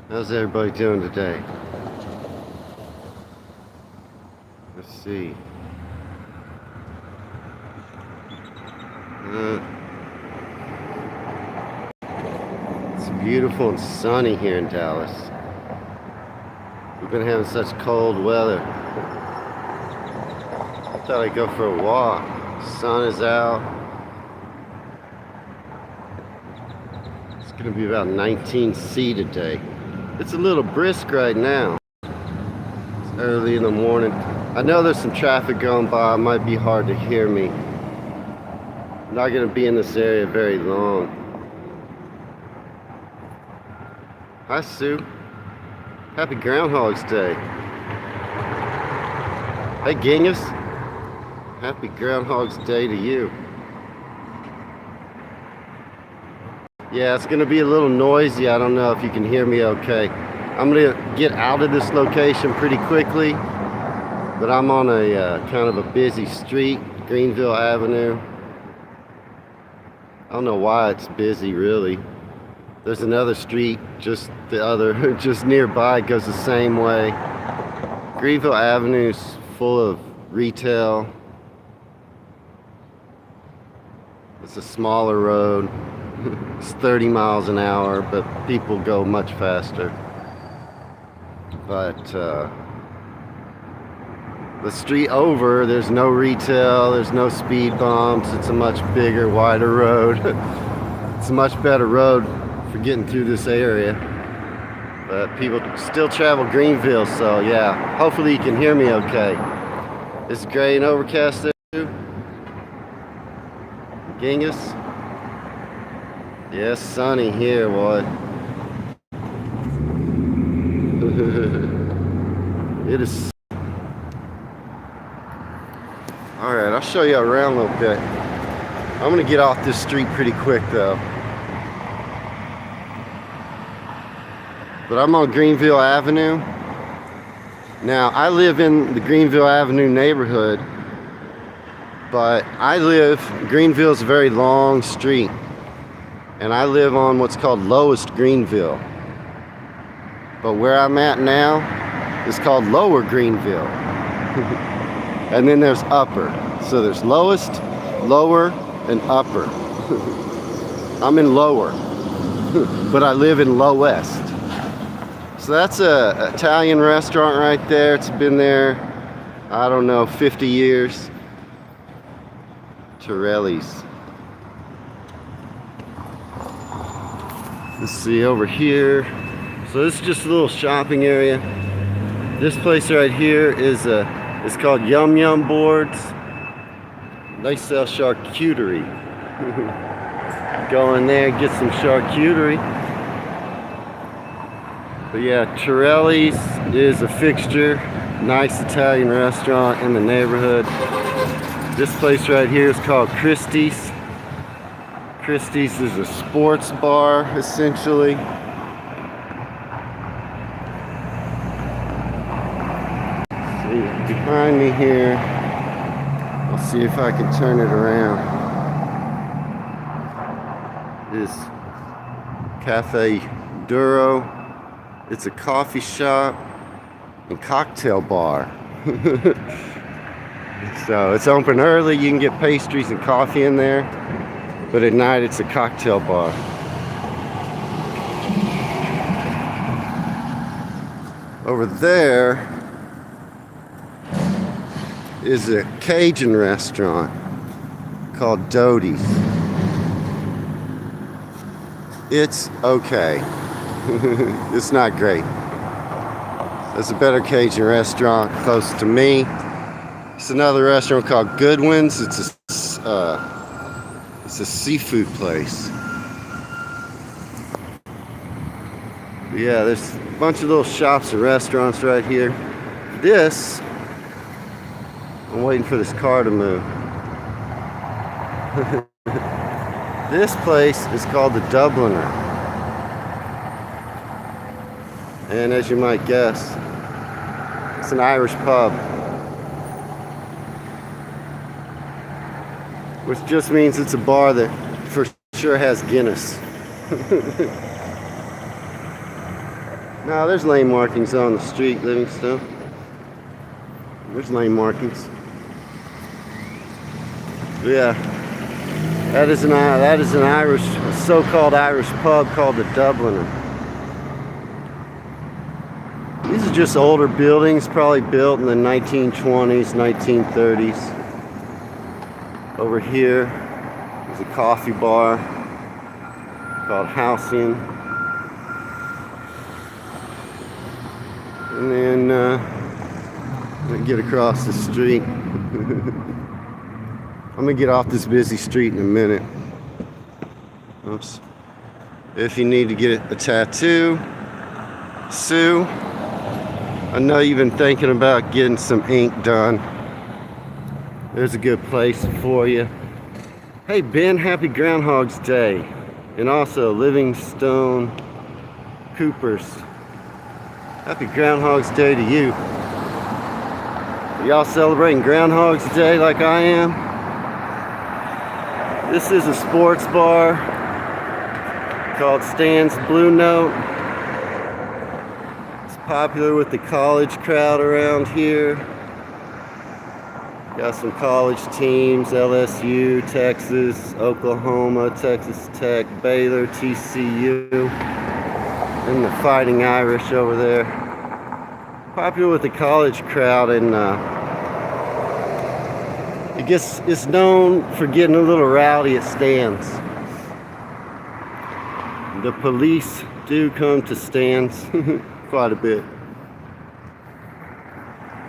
How's everybody doing today? Let's see. It's beautiful and sunny here in Dallas. We've been having such cold weather. I thought I'd go for a walk. Sun is out. It's going to be about 19°C today. It's a little brisk right now. It's early in the morning. I know there's some traffic going by. It might be hard to hear me. I'm not going to be in this area very long. Hi, Sue. Happy Groundhog's Day. Hey, Genghis. Happy Groundhog's Day to you. Yeah, it's going to be a little noisy. I don't know if you can hear me okay. I'm going to get out of this location pretty quickly. But I'm on a kind of a busy street, Greenville Avenue. I don't know why it's busy, really. There's another street just nearby. It goes the same way. Greenville Avenue's full of retail. It's a smaller road. It's 30 miles an hour, but people go much faster. But the street over, there's no retail, there's no speed bumps. It's a much bigger, wider road. It's a much better road for getting through this area. But people still travel Greenville, so yeah, hopefully you can hear me okay. It's gray and overcast there too. Genghis? Yeah, sunny here, boy. It is. Alright, I'll show you around a little bit. I'm gonna get off this street pretty quick though. But I'm on Greenville Avenue. Now, I live in the Greenville Avenue neighborhood, but Greenville's a very long street. And I live on what's called Lowest Greenville. But where I'm at now is called Lower Greenville. And then there's Upper. So there's Lowest, Lower, and Upper. I'm in Lower, but I live in Lowest. So that's a Italian restaurant right there. It's been there, I don't know, 50 years. Torelli's. Let's see over here. So this is just a little shopping area. This place right here is it's called Yum Yum Boards. They sell charcuterie. Go in there and get some charcuterie. But yeah, Torelli's is a fixture. Nice Italian restaurant in the neighborhood. This place right here is called Christie's. Christie's is a sports bar, essentially. See, behind me here, I'll see if I can turn it around. Is Cafe Duro. It's a coffee shop and cocktail bar. So it's open early. You can get pastries and coffee in there. But at night, it's a cocktail bar. Over there is a Cajun restaurant called Doty's. It's okay. It's not great. There's a better Cajun restaurant close to me. It's another restaurant called Goodwin's. It's a seafood place. But yeah, there's a bunch of little shops and restaurants right here. I'm waiting for this car to move. This place is called the Dubliner. And as you might guess, it's an Irish pub. Which just means it's a bar that for sure has Guinness. No, there's lane markings on the street, Livingston. There's lane markings. Yeah, that is an Irish, a so-called Irish pub called the Dubliner. These are just older buildings, probably built in the 1920s, 1930s. Over here is a coffee bar called Halcyon. And then I'm gonna get across the street. I'm gonna get off this busy street in a minute. Oops. If you need to get a tattoo, Sue, I know you've been thinking about getting some ink done. There's a good place for you. Hey Ben, happy Groundhog's Day. And also Livingstone Coopers. Happy Groundhog's Day to you. Y'all celebrating Groundhog's Day like I am? This is a sports bar called Stan's Blue Note. It's popular with the college crowd around here. Got some college teams, LSU, Texas, Oklahoma, Texas Tech, Baylor, TCU, and the Fighting Irish over there. Popular with the college crowd, and it's known for getting a little rowdy at Stan's. The police do come to Stan's quite a bit.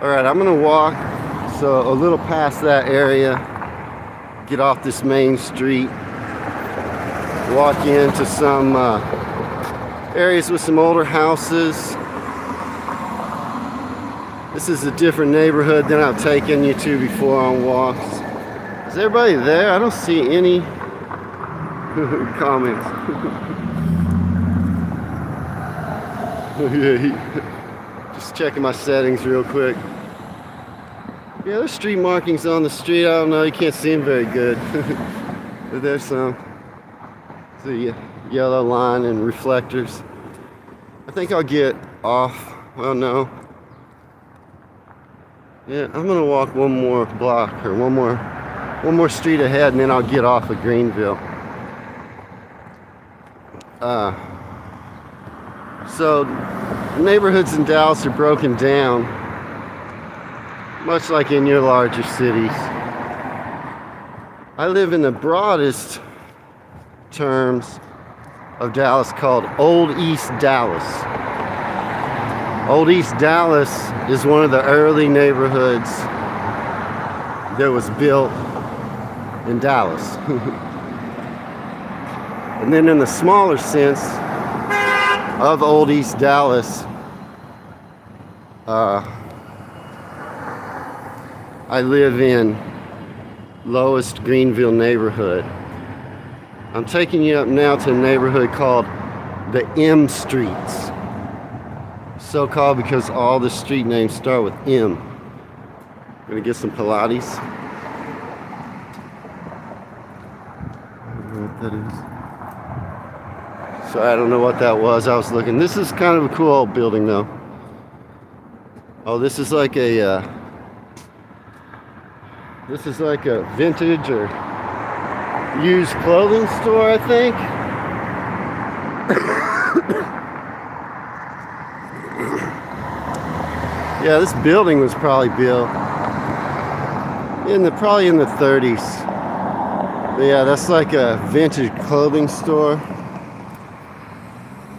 Alright, I'm gonna walk so a little past that area, get off this main street, walk into some areas with some older houses. This is a different neighborhood than I've taken you to before on walks. Is everybody there? I don't see any comments. Just checking my settings real quick. Yeah, there's street markings on the street. I don't know, you can't see them very good. But there's some. See, yellow line and reflectors. I think I'll get off. Well, no. Yeah, I'm gonna walk one more block or one more street ahead, and then I'll get off of Greenville. So neighborhoods in Dallas are broken down, much like in your larger cities. I live in the broadest terms of Dallas called Old East Dallas. Old East Dallas is one of the early neighborhoods that was built in Dallas. And then in the smaller sense of Old East Dallas, I live in lowest Greenville neighborhood. I'm taking you up now to a neighborhood called the M Streets. So called because all the street names start with M. I'm gonna get some Pilates. I don't know what that is. Sorry, I don't know what that was. I was looking. This is kind of a cool old building though. Oh, this is like a vintage or used clothing store, I think. Yeah, this building was probably built probably in the 30s. But yeah, that's like a vintage clothing store.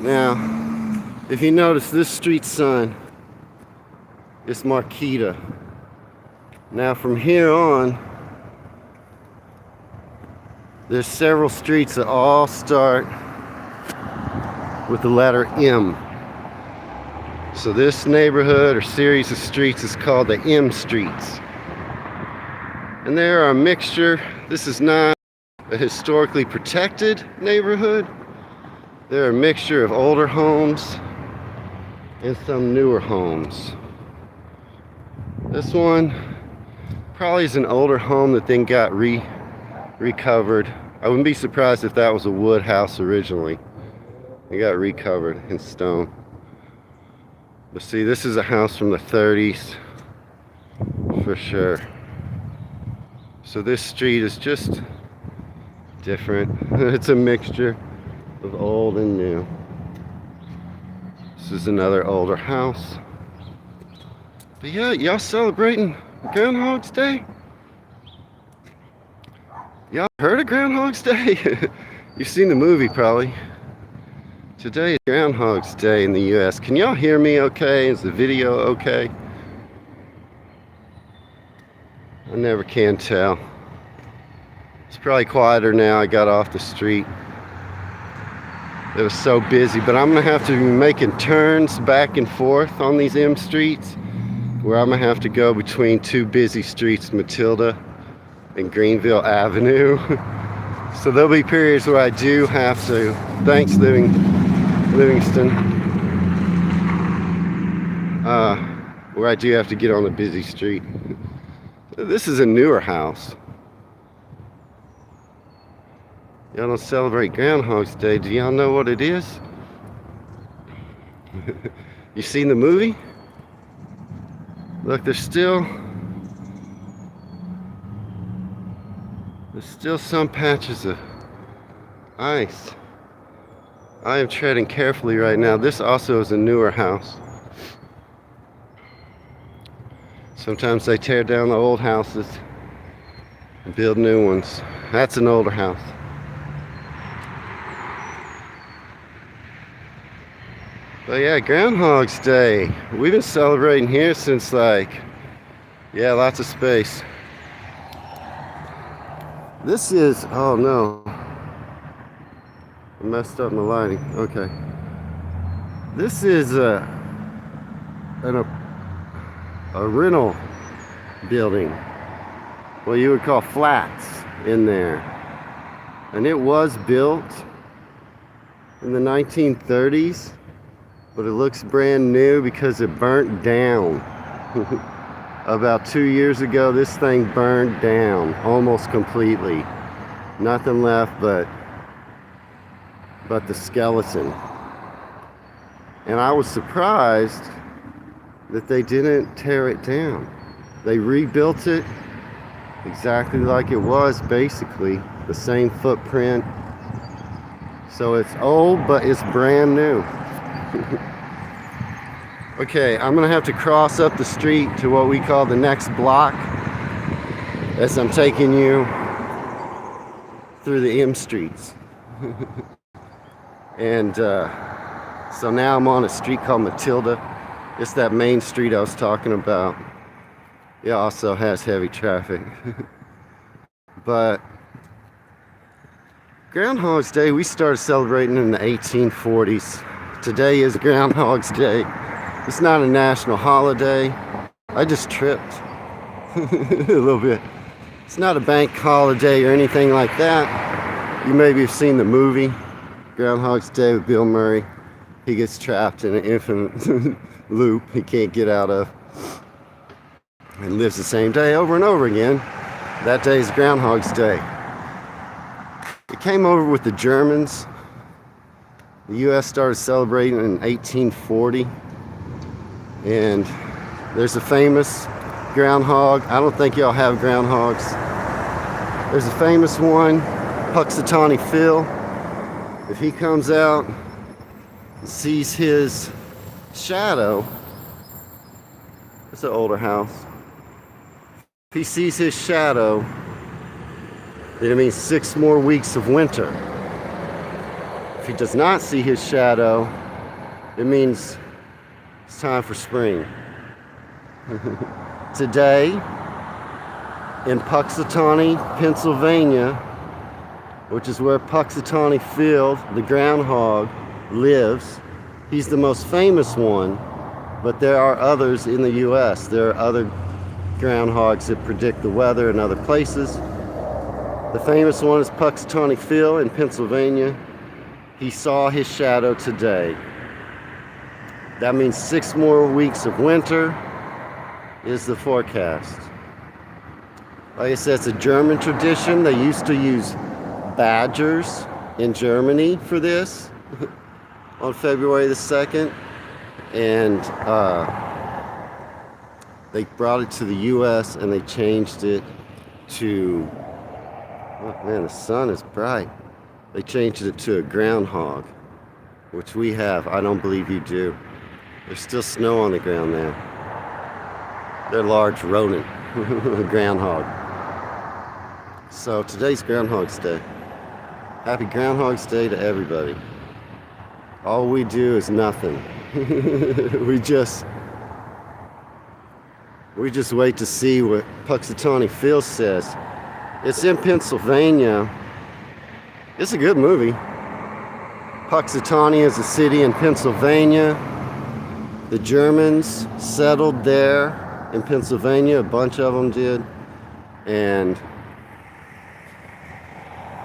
Now, if you notice this street sign, it's Marquita. Now from here on, there's several streets that all start with the letter M. So this neighborhood or series of streets is called the M Streets. And there are a mixture. This is not a historically protected neighborhood. There are a mixture of older homes and some newer homes. This one probably is an older home that then got recovered. I wouldn't be surprised if that was a wood house originally. It got recovered in stone. But see, this is a house from the 30s for sure. So this street is just different. It's a mixture of old and new. This is another older house. But yeah, y'all celebrating Groundhog's Day? Y'all heard of Groundhog's Day? You've seen the movie probably. Today is Groundhog's Day in the US. Can y'all hear me okay? Is the video okay? I never can tell. It's probably quieter now. I got off the street. It was so busy, but I'm gonna have to be making turns back and forth on these M streets, where I'm gonna have to go between two busy streets, Matilda and Greenville Avenue. So there'll be periods where I do have to, thanks Livingston, where I do have to get on a busy street. This is a newer house. Y'all don't celebrate Groundhog's Day. Do y'all know what it is? You seen the movie? Look, there's still some patches of ice. I am treading carefully right now. This also is a newer house. Sometimes they tear down the old houses and build new ones. That's an older house. But yeah, Groundhog's Day. We've been celebrating here since yeah, lots of space. This is, oh no. I messed up my lighting. Okay. This is a rental building. What you would call flats in there. And it was built in the 1930s. But it looks brand new because it burnt down. About 2 years ago, this thing burned down almost completely. Nothing left but the skeleton. And I was surprised that they didn't tear it down. They rebuilt it exactly like it was, basically. The same footprint. So it's old, but it's brand new. Okay, I'm gonna have to cross up the street to what we call the next block as I'm taking you through the M streets. And so now I'm on a street called Matilda. It's that main street I was talking about. It also has heavy traffic. But Groundhog's Day, we started celebrating in the 1840s. Today is Groundhog's Day. It's not a national holiday. I just tripped a little bit. It's not a bank holiday or anything like that. You maybe have seen the movie Groundhog's Day with Bill Murray. He gets trapped in an infinite loop he can't get out of and lives the same day over and over again. That day is Groundhog's Day. It came over with the Germans. The U.S. started celebrating in 1840. And there's a famous groundhog. I don't think y'all have groundhogs. There's a famous one, Puxatawny Phil. If he comes out and sees his shadow, it's an older house. If he sees his shadow, then it means 6 more weeks of winter. If he does not see his shadow, it means it's time for spring. Today, in Puxatawny, Pennsylvania, which is where Puxatawny Phil, the groundhog, lives. He's the most famous one, but there are others in the U.S. There are other groundhogs that predict the weather in other places. The famous one is Puxatawny Phil in Pennsylvania. He saw his shadow today. That means 6 more weeks of winter is the forecast. Like I said, it's a German tradition. They used to use badgers in Germany for this on February the 2nd. and they brought it to the U.S. and they changed it to, oh man, the sun is bright. They changed it to a groundhog, which we have. I don't believe you do. There's still snow on the ground there. They're large rodent, groundhog. So today's Groundhog's Day. Happy Groundhog's Day to everybody. All we do is nothing. we just wait to see what Punxsutawney Phil says. It's in Pennsylvania. It's a good movie. Punxsutawney is a city in Pennsylvania. The Germans settled there in Pennsylvania. A bunch of them did. And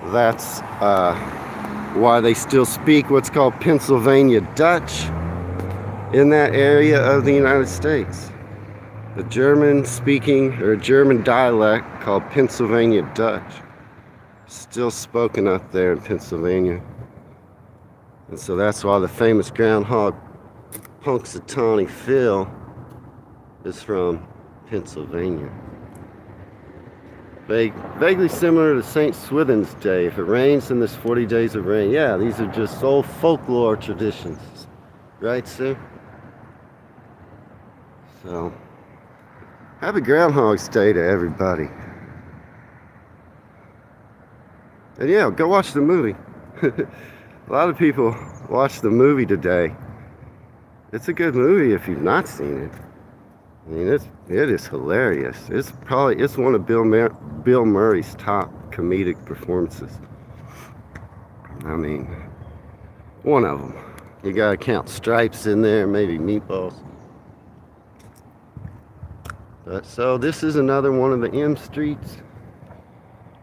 that's why they still speak what's called Pennsylvania Dutch in that area of the United States. The German speaking, or German dialect called Pennsylvania Dutch, still spoken up there in Pennsylvania. And so that's why the famous groundhog Punxsutawney Phil is from Pennsylvania. Vaguely similar to St. Swithin's Day. If it rains, then there's 40 days of rain. Yeah, these are just old folklore traditions. Right, Sue? So, happy Groundhog's Day to everybody. And yeah, go watch the movie. A lot of people watch the movie today. It's a good movie if you've not seen it. I mean, it is hilarious. It's one of Bill Murray's top comedic performances. I mean, one of them. You gotta count Stripes in there, maybe Meatballs. But so this is another one of the M streets.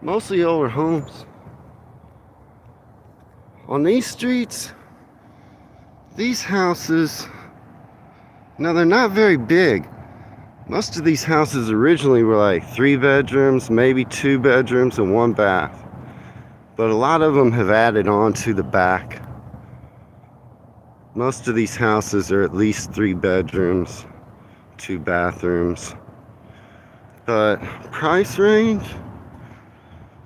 Mostly older homes. On these streets, these houses, now they're not very big. Most of these houses originally were like 3 bedrooms, maybe 2 bedrooms and 1 bath. But a lot of them have added on to the back. Most of these houses are at least 3 bedrooms, 2 bathrooms. But price range,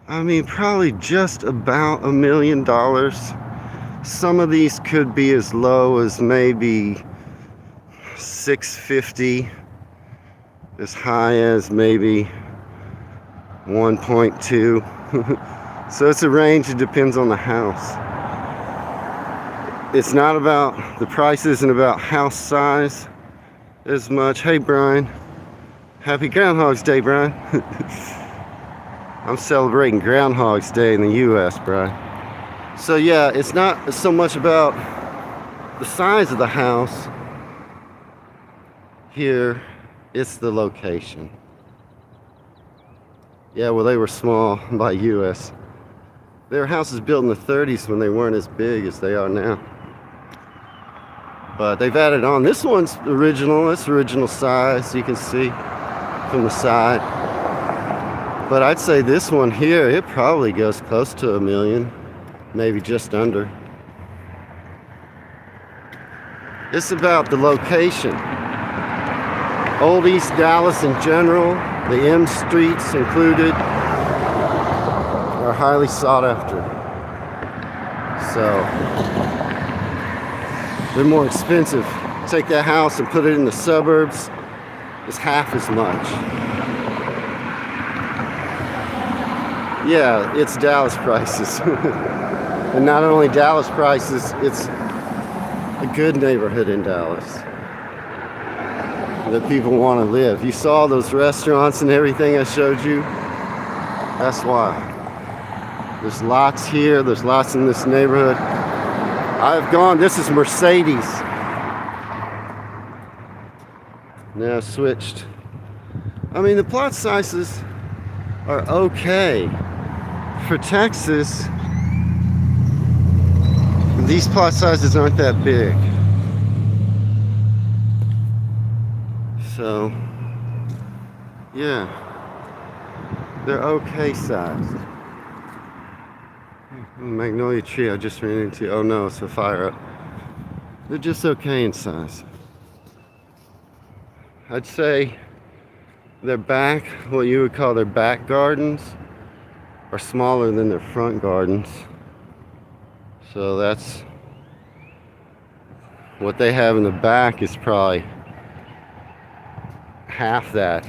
I mean, probably just about $1 million. Some of these could be as low as maybe $650. As high as maybe 1.2. So it's a range, it depends on the house. It's not about, the price isn't about house size as much. Hey Brian, happy Groundhog's Day, Brian. I'm celebrating Groundhog's Day in the US, Brian. So yeah, it's not so much about the size of the house here. It's the location. Yeah, well, they were small by US. There were houses built in the 30s when they weren't as big as they are now. But they've added on. This one's original. It's original size, you can see from the side. But I'd say this one here, it probably goes close to $1 million, maybe just under. It's about the location. Old East Dallas in general, the M streets included, are highly sought after. So, they're more expensive. Take that house and put it in the suburbs, it's half as much. Yeah, it's Dallas prices. And not only Dallas prices, it's a good neighborhood in Dallas that people want to live. You saw those restaurants and everything I showed you? That's why. There's lots here, there's lots in this neighborhood. I've gone, this is Mercedes. Now switched. I mean, the plot sizes are okay. For Texas, these plot sizes aren't that big. So, yeah, they're okay sized. Magnolia tree I just ran into. Oh no, it's a fire up. They're just okay in size. I'd say their back, what you would call their back gardens, are smaller than their front gardens. So that's what they have in the back is probably half that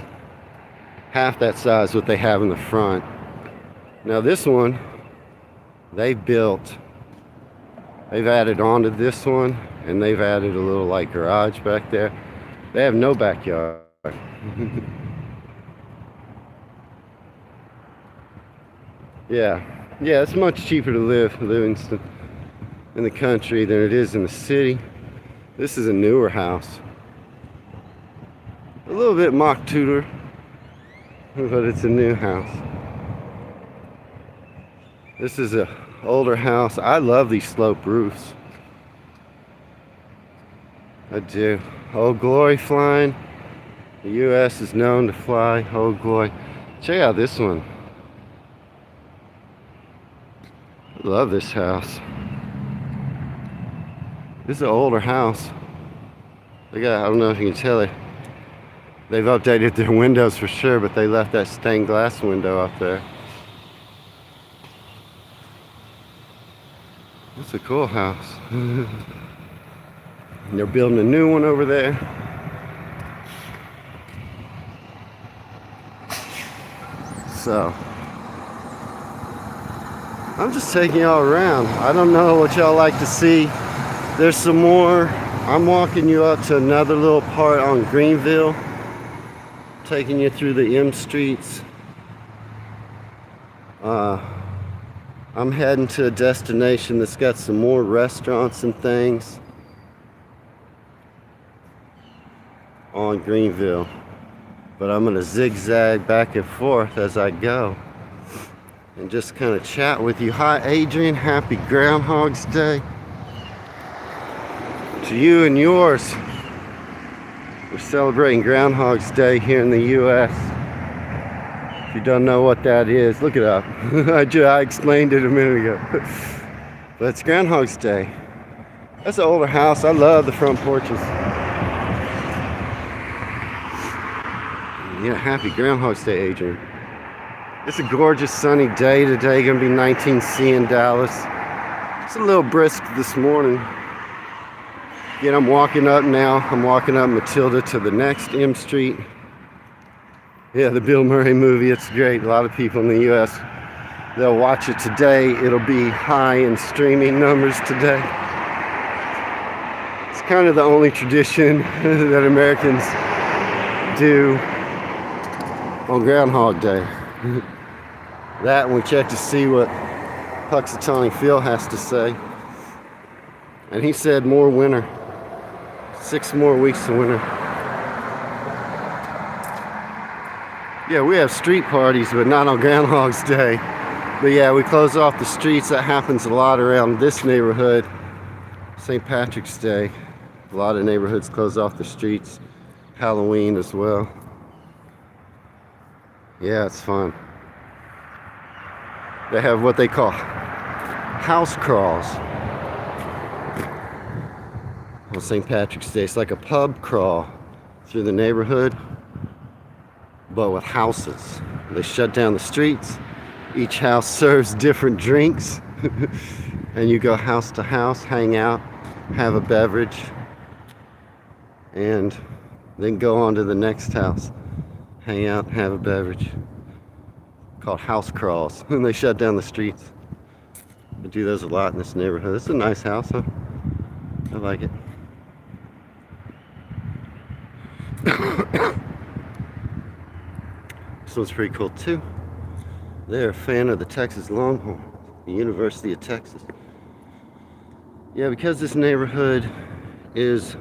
size what they have in the front. Now this one, they've added onto this one, and they've added a little like garage back there. They have no backyard. Yeah, it's much cheaper to live Livingston in the country than it is in the city. This is a newer house. A little bit mock Tudor, but it's a new house. This is a older house. I love these slope roofs. I do. Old Glory flying. The U.S. is known to fly. Old Glory. Check out this one. I love this house. This is an older house. I don't know if you can tell it. They've updated their windows for sure, but they left that stained glass window up there. It's a cool house. And they're building a new one over there. So, I'm just taking y'all around. I don't know what y'all like to see. There's some more. I'm walking you up to another little part on Greenville, taking you through the M streets. I'm heading to a destination that's got some more restaurants and things on Greenville, but I'm gonna zigzag back and forth as I go and just kind of chat with you. Hi Adrian, happy Groundhog's Day to you and yours. We're celebrating Groundhog's Day here in the U.S. If you don't know what that is, look it up. I explained it a minute ago. But it's Groundhog's Day. That's an older house. I love the front porches. Yeah, happy Groundhog's Day, Adrian. It's a gorgeous sunny day today. Gonna be 19C in Dallas. It's a little brisk this morning. Again, I'm walking up now. I'm walking up Matilda to the next M Street. Yeah, the Bill Murray movie, it's great. A lot of people in the U.S., they'll watch it today. It'll be high in streaming numbers today. It's kind of the only tradition that Americans do on Groundhog Day. That, and we check to see what Puxatawny Phil has to say. And he said more winter. 6 more weeks of winter. Yeah, we have street parties, but not on Groundhog's Day. But yeah, we close off the streets. That happens a lot around this neighborhood. St. Patrick's Day. A lot of neighborhoods close off the streets. Halloween as well. Yeah, it's fun. They have what they call house crawls on St. Patrick's Day. It's like a pub crawl through the neighborhood, but with houses. They shut down the streets. Each house serves different drinks. And you go house to house, hang out, have a beverage, and then go on to the next house, hang out, have a beverage. Called house crawls. And they shut down the streets. They do those a lot in this neighborhood. It's a nice house, huh? I like it. This one's pretty cool too. They're a fan of the Texas Longhorns, the University of Texas. Yeah, because this neighborhood is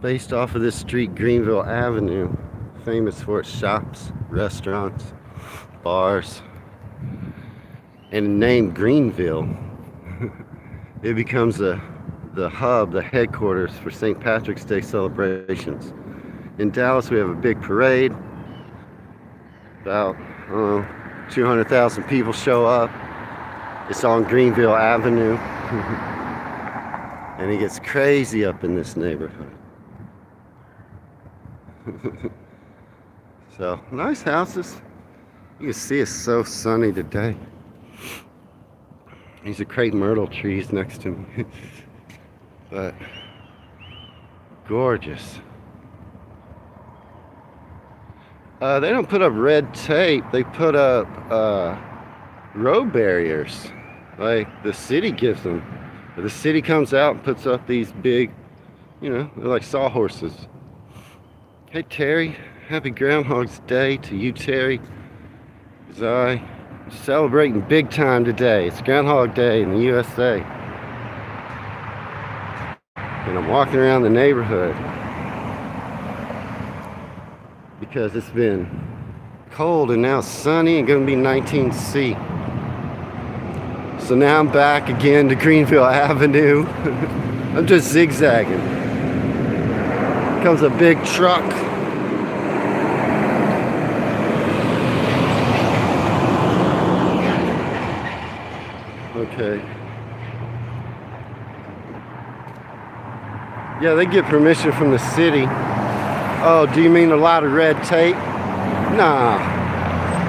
based off of this street, Greenville Avenue, famous for its shops, restaurants, bars, and named Greenville, it becomes the hub, the headquarters for St. Patrick's Day celebrations. In Dallas, we have a big parade. About 200,000 people show up. It's on Greenville Avenue. And it gets crazy up in this neighborhood. So, nice houses. You can see it's so sunny today. These are crepe myrtle trees next to me. But gorgeous. They don't put up red tape. They put up road barriers. Like the city gives them. The city comes out and puts up these big, you know, they're like sawhorses. Hey Terry, happy Groundhog's Day to you, Terry. Because I'm celebrating big time today. It's Groundhog Day in the USA. And I'm walking around the neighborhood because it's been cold and now sunny and gonna be 19°C. So now I'm back again to Greenville Avenue. I'm just zigzagging. Comes a big truck. Okay. Yeah, they get permission from the city. Oh, do you mean a lot of red tape? Nah.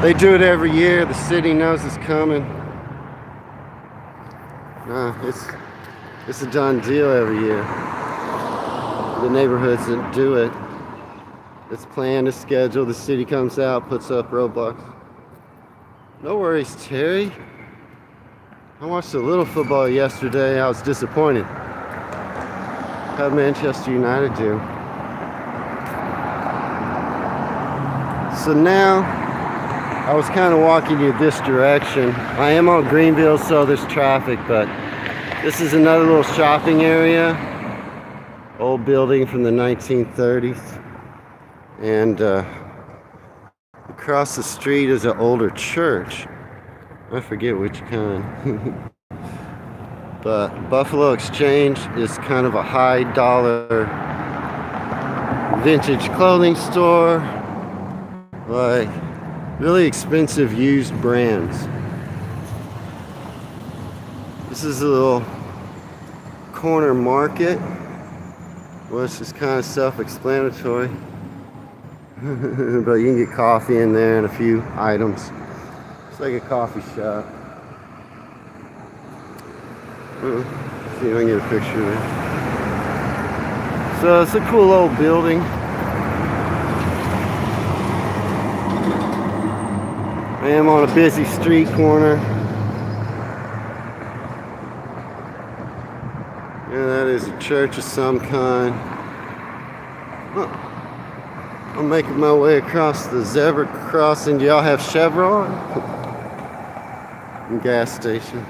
They do it every year. The city knows it's coming. Nah, it's a done deal every year. The neighborhoods that do it. It's planned, it's scheduled. The city comes out, puts up roadblocks. No worries, Terry. I watched a little football yesterday. I was disappointed. How'd Manchester United do? So now, I was kind of walking you this direction. I am on Greenville, so there's traffic, but this is another little shopping area. Old building from the 1930s. And across the street is an older church. I forget which kind. But Buffalo Exchange is kind of a high dollar vintage clothing store. Like really expensive used brands. This is a little corner market. Well, it's just kind of self-explanatory. But you can get coffee in there and a few items. It's like a coffee shop. See if I can get a picture of it. So it's a cool old building. I am on a busy street corner. Yeah, that is a church of some kind. Huh. I'm making my way across the zebra crossing. Do y'all have Chevron? Gas station.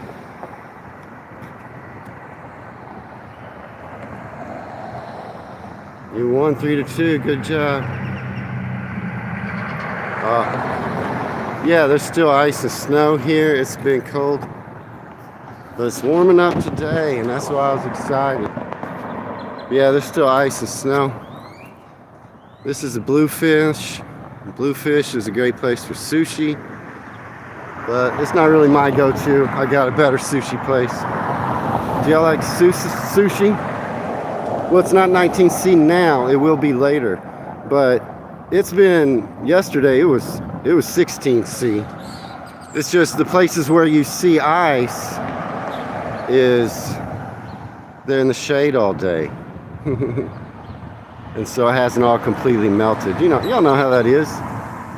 You won 3-2. Good job. Yeah, there's still ice and snow here. It's been cold. But it's warming up today, and that's why I was excited. Yeah, there's still ice and snow. This is a Bluefish. Bluefish is a great place for sushi. But it's not really my go-to. I got a better sushi place. Do y'all like sushi? Well, it's not 19°C now. It will be later. But it's been, yesterday it was 16°C. It's just the places where you see ice they're in the shade all day. And so it hasn't all completely melted. You know, y'all know how that is.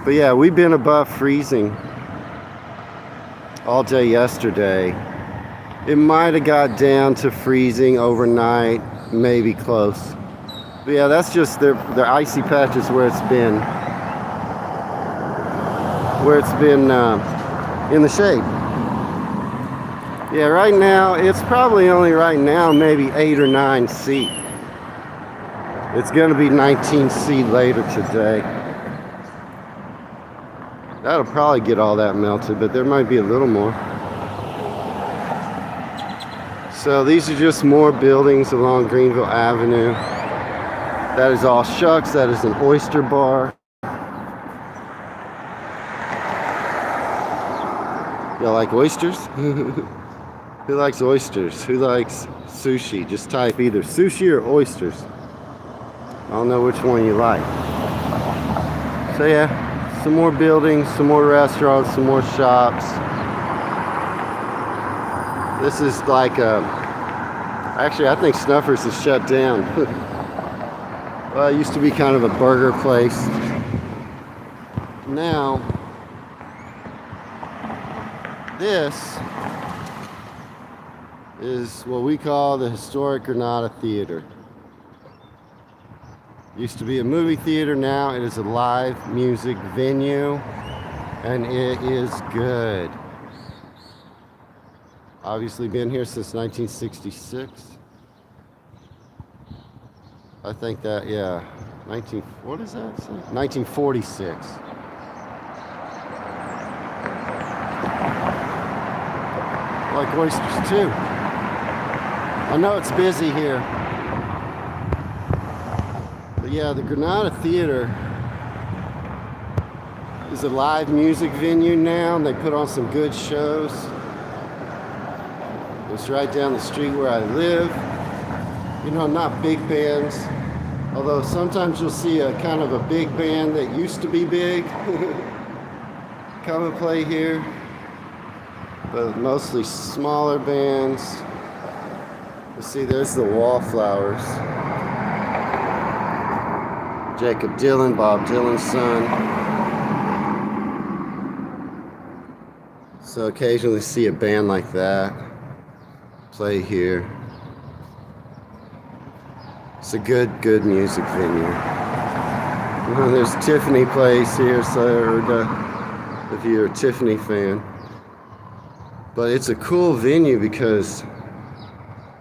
But yeah, we've been above freezing all day yesterday. It might have got down to freezing overnight, maybe close. But yeah, that's just their icy patches where it's been in the shade. Yeah, right now it's probably only right now maybe 8 or 9°C. It's going to be 19°C later today. That'll probably get all that melted, but there might be a little more. So these are just more buildings along Greenville Avenue. That is all shucks. That is an oyster bar. Y'all like oysters? Who likes oysters? Who likes sushi? Just type either sushi or oysters. I don't know which one you like. So yeah, some more buildings, some more restaurants, some more shops. This is like actually I think Snuffers is shut down. Well, it used to be kind of a burger place. Now, this is what we call the historic Granada Theater. Used to be a movie theater, now it is a live music venue, and it is good. Obviously been here since 1966. I think that, yeah, what does that say? 1946. Like oysters too. I know it's busy here. But yeah, the Granada Theater is a live music venue now, and they put on some good shows. It's right down the street where I live. You know, not big bands, although sometimes you'll see a kind of a big band that used to be big come and play here, but mostly smaller bands. Let's see, there's the Wallflowers. Jacob Dylan, Bob Dylan's son. So occasionally see a band like that play here. It's a good music venue. Well, there's Tiffany Place here, so if you're a Tiffany fan. But it's a cool venue because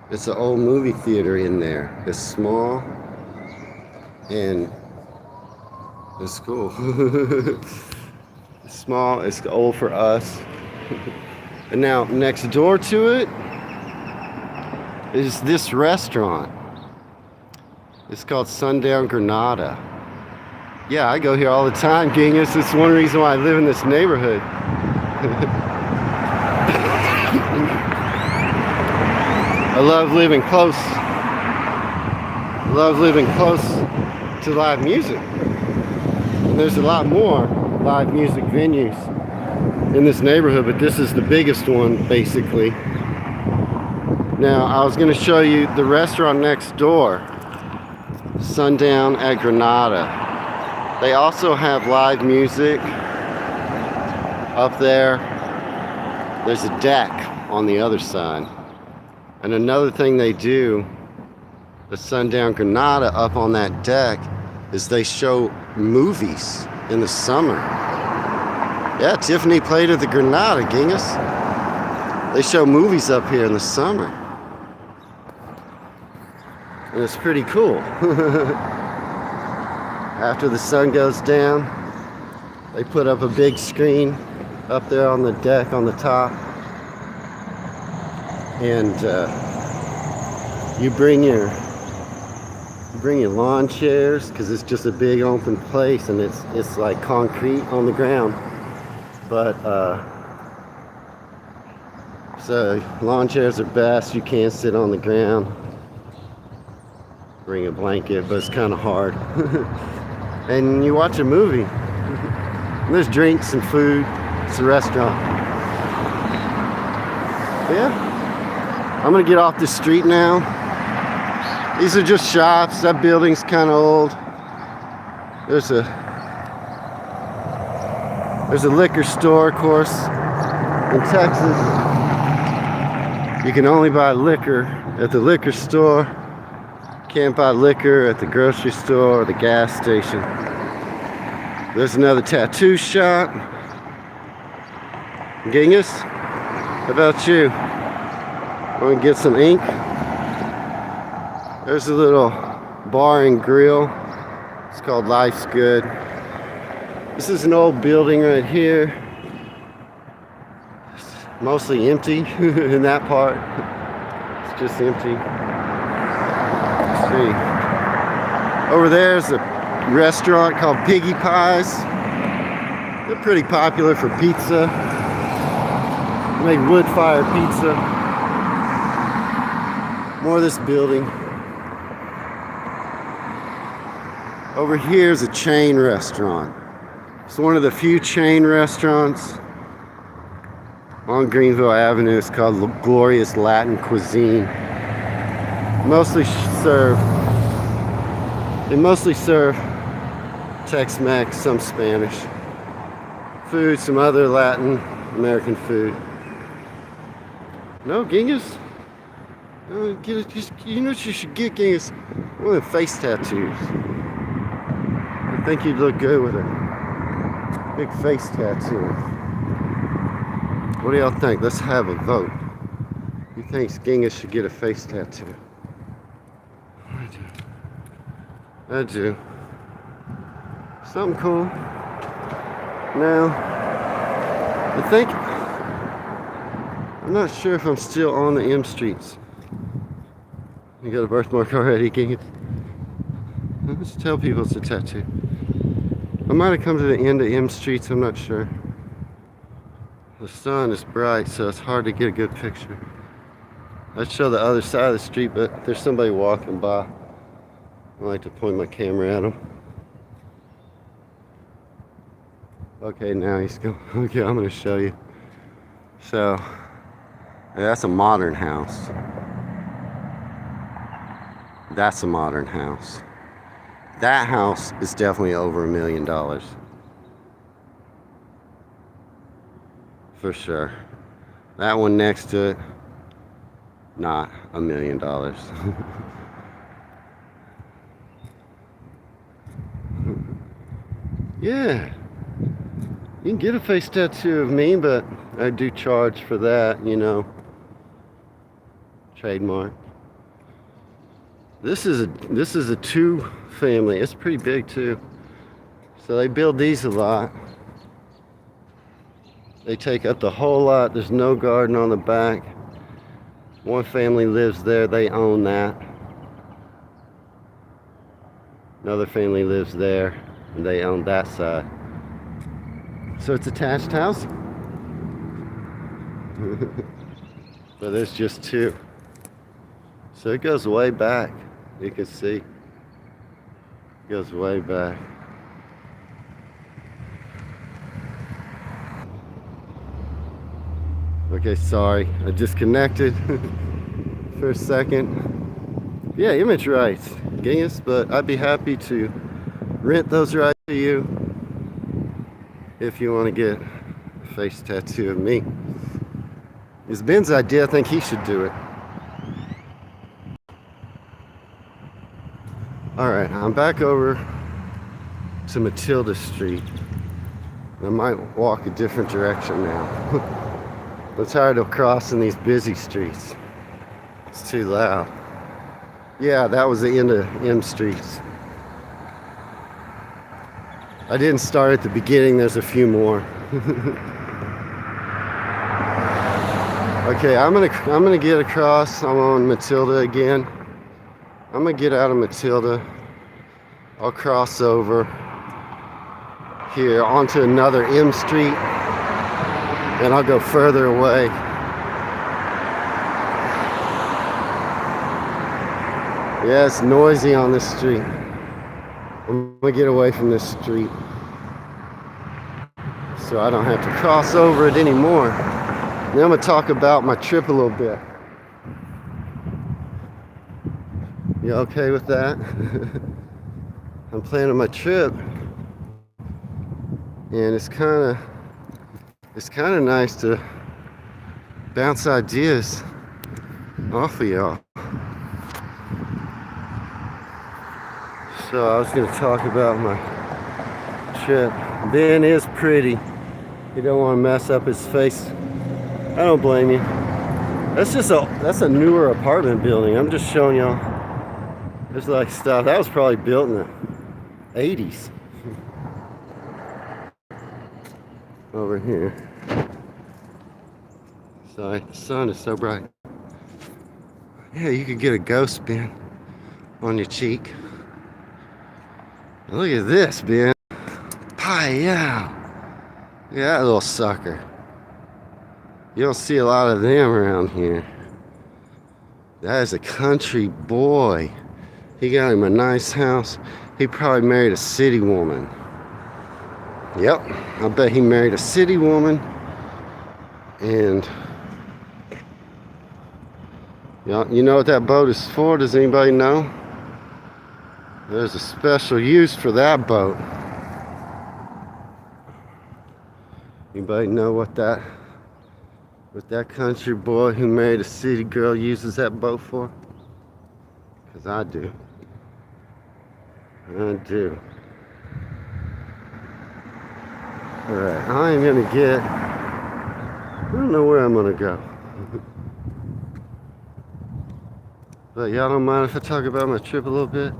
it's an old movie theater in there. It's small and it's cool. It's small, it's old for us. And now next door to it is this restaurant. It's called Sundown Granada. Yeah, I go here all the time, Genghis. It's one reason why I live in this neighborhood. I love living close. I love living close to live music. And there's a lot more live music venues in this neighborhood, but this is the biggest one, basically. Now, I was going to show you the restaurant next door, Sundown at Granada. They also have live music up there. There's a deck on the other side. And another thing they do, the Sundown Granada, up on that deck, is they show movies in the summer. Yeah, Tiffany played at the Granada, Genghis. They show movies up here in the summer. And it's pretty cool. After the sun goes down, they put up a big screen up there on the deck on the top. And you bring your lawn chairs, because it's just a big open place, and it's like concrete on the ground. But so lawn chairs are best. You can't sit on the ground. Bring a blanket, but it's kind of hard. And you watch a movie. And there's drinks and food. It's a restaurant. Yeah, I'm gonna get off the street now. These are just shops. That building's kind of old. There's a liquor store, of course. In Texas, you can only buy liquor at the liquor store. Can't buy liquor at the grocery store or the gas station. There's another tattoo shop. Genghis, how about you? Want to get some ink? There's a little bar and grill. It's called Life's Good. This is an old building right here. It's mostly empty in that part. It's just empty. Let's see. Over there's a restaurant called Piggy Pies. They're pretty popular for pizza. They make wood-fired pizza. More of this building. Over here is a chain restaurant. It's one of the few chain restaurants on Greenville Avenue. It's called Glorious Latin Cuisine. They mostly serve Tex-Mex, some Spanish food, some other Latin American food. No, Genghis? No, you know what you should get, Genghis? One of the face tattoos. I think you'd look good with a big face tattoo. What do y'all think? Let's have a vote. Who thinks Genghis should get a face tattoo? I do. Something cool. Now, I'm not sure if I'm still on the M streets. You got a birthmark already, Genghis? Let's tell people it's a tattoo. I might have come to the end of M streets, I'm not sure. The sun is bright, so it's hard to get a good picture. I'd show the other side of the street, but there's somebody walking by. I like to point my camera at him. Okay, now he's going. Okay, I'm going to show you. So, yeah, that's a modern house. That's a modern house. That house is definitely over $1 million. For sure. That one next to it, not $1 million. Yeah, you can get a face tattoo of me, but I do charge for that, you know. Trademark. This is a two family. It's pretty big too. So they build these a lot. They take up the whole lot. There's no garden on the back. One family lives there. They own that. Another family lives there. And they own that side. So it's attached house. But there's just two. So it goes way back. You can see. It goes way back. Okay, sorry. I disconnected for a second. Yeah, image rights, Genghis, but I'd be happy to rent those rights to you if you want to get a face tattoo of me. It's Ben's idea. I think he should do it. Alright, I'm back over to Matilda Street. I might walk a different direction now. I'm tired of crossing these busy streets. It's too loud. Yeah, that was the end of M Streets. I didn't start at the beginning, there's a few more. Okay, I'm gonna get across. I'm on Matilda again. I'm gonna get out of Matilda. I'll cross over here onto another M Street, and I'll go further away. Yeah, it's noisy on this street. I'm gonna get away from this street so I don't have to cross over it anymore. Now I'm gonna talk about my trip a little bit. You okay with that? I'm planning my trip, and it's kind of nice to bounce ideas off of y'all. So I was going to talk about my trip. Ben is pretty. You don't want to mess up his face. I don't blame you. That's a newer apartment building. I'm just showing y'all. There's like stuff that was probably built in the 80s. Over here. Sorry, the sun is so bright. Yeah, you could get a ghost, Ben, on your cheek. Look at this, Ben. Pie, yeah. Yeah, that little sucker. You don't see a lot of them around here. That is a country boy. He got him a nice house. He probably married a city woman. Yep, I bet he married a city woman. And you know what that boat is for? Does anybody know? There's a special use for that boat. Anybody know what that country boy who married a city girl uses that boat for? Because I do. I do. Alright, I am gonna get, I don't know where I'm gonna go. But y'all don't mind if I talk about my trip a little bit?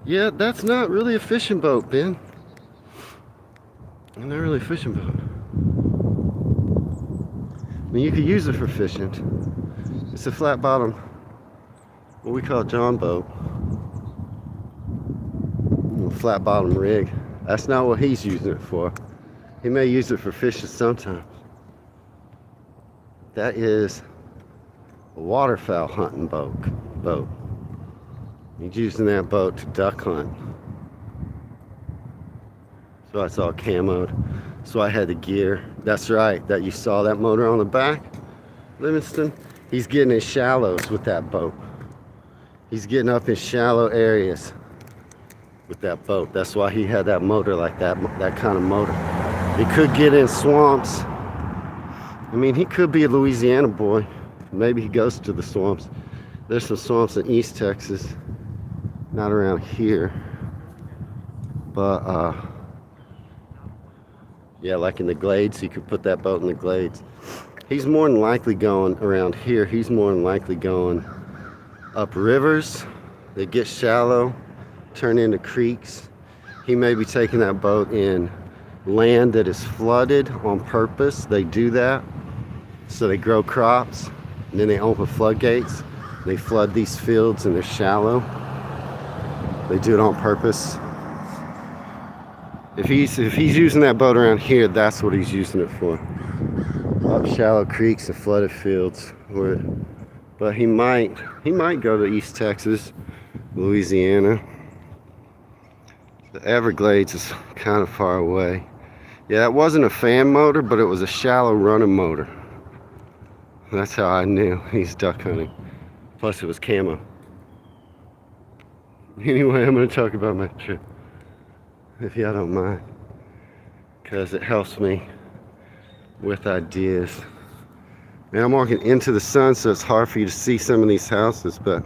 Yeah, that's not really a fishing boat, Ben. Not really a fishing boat. I mean, you could use it for fishing. It's a flat bottom, what we call John boat. Flat bottom rig. That's not what he's using it for. He may use it for fishing sometimes. That is a waterfowl hunting boat. He's using that boat to duck hunt. So I saw camoed. So I had the gear. That's right, that you saw that motor on the back, Livingston. He's getting in shallows with that boat. He's getting up in shallow areas with that boat. That's why he had that motor like that kind of motor. He could get in swamps. I mean, he could be a Louisiana boy. Maybe he goes to the swamps. There's some swamps in East Texas. Not around here. But, yeah, like in the glades, he could put that boat in the glades. He's more than likely going around here. He's more than likely going up rivers. They get shallow, turn into creeks. He may be taking that boat in land that is flooded on purpose. They do that so they grow crops, and then they open floodgates. They flood these fields and they're shallow. They do it on purpose. If he's using that boat around here, that's what he's using it for. Up shallow creeks and flooded fields. But he might go to East Texas, Louisiana. The Everglades is kind of far away. Yeah, it wasn't a fan motor, but it was a shallow running motor. That's how I knew he's duck hunting. Plus it was camo. Anyway, I'm going to talk about my trip, if y'all don't mind, because it helps me with ideas. Man, I'm walking into the sun, so it's hard for you to see some of these houses, but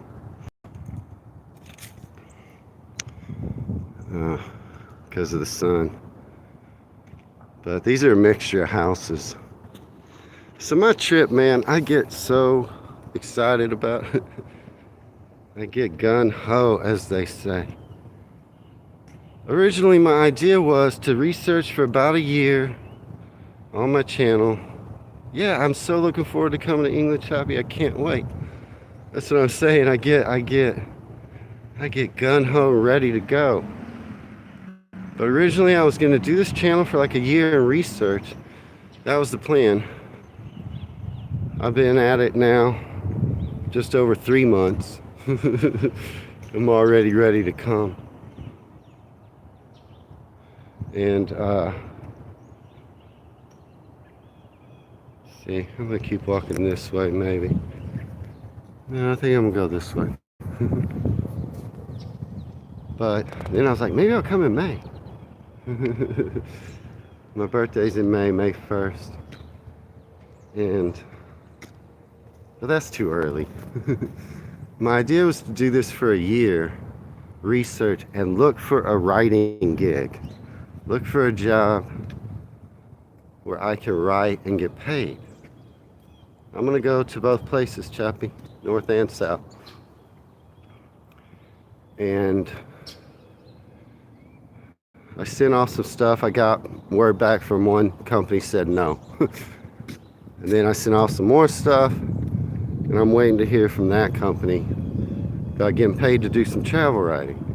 because of the sun. But these are a mixture of houses. So my trip, man, I get so excited about it. I get gun-ho, as they say. Originally, my idea was to research for about a year on my channel. Yeah, I'm so looking forward to coming to England, Choppy. I can't wait. That's what I'm saying. I get gun-ho ready to go. But originally, I was going to do this channel for like a year and research. That was the plan. I've been at it now just over 3 months. I'm already ready to come. And see, I'm gonna keep walking this way maybe. No, I think I'm gonna go this way. But then I was like, maybe I'll come in May. My birthday's in May 1st. But that's too early. My idea was to do this for a year, research, and look for a writing gig. Look for a job where I can write and get paid. I'm gonna go to both places, Chappie, north and south. And I sent off some stuff. I got word back from one company, said no. And then I sent off some more stuff, and I'm waiting to hear from that company about getting paid to do some travel writing.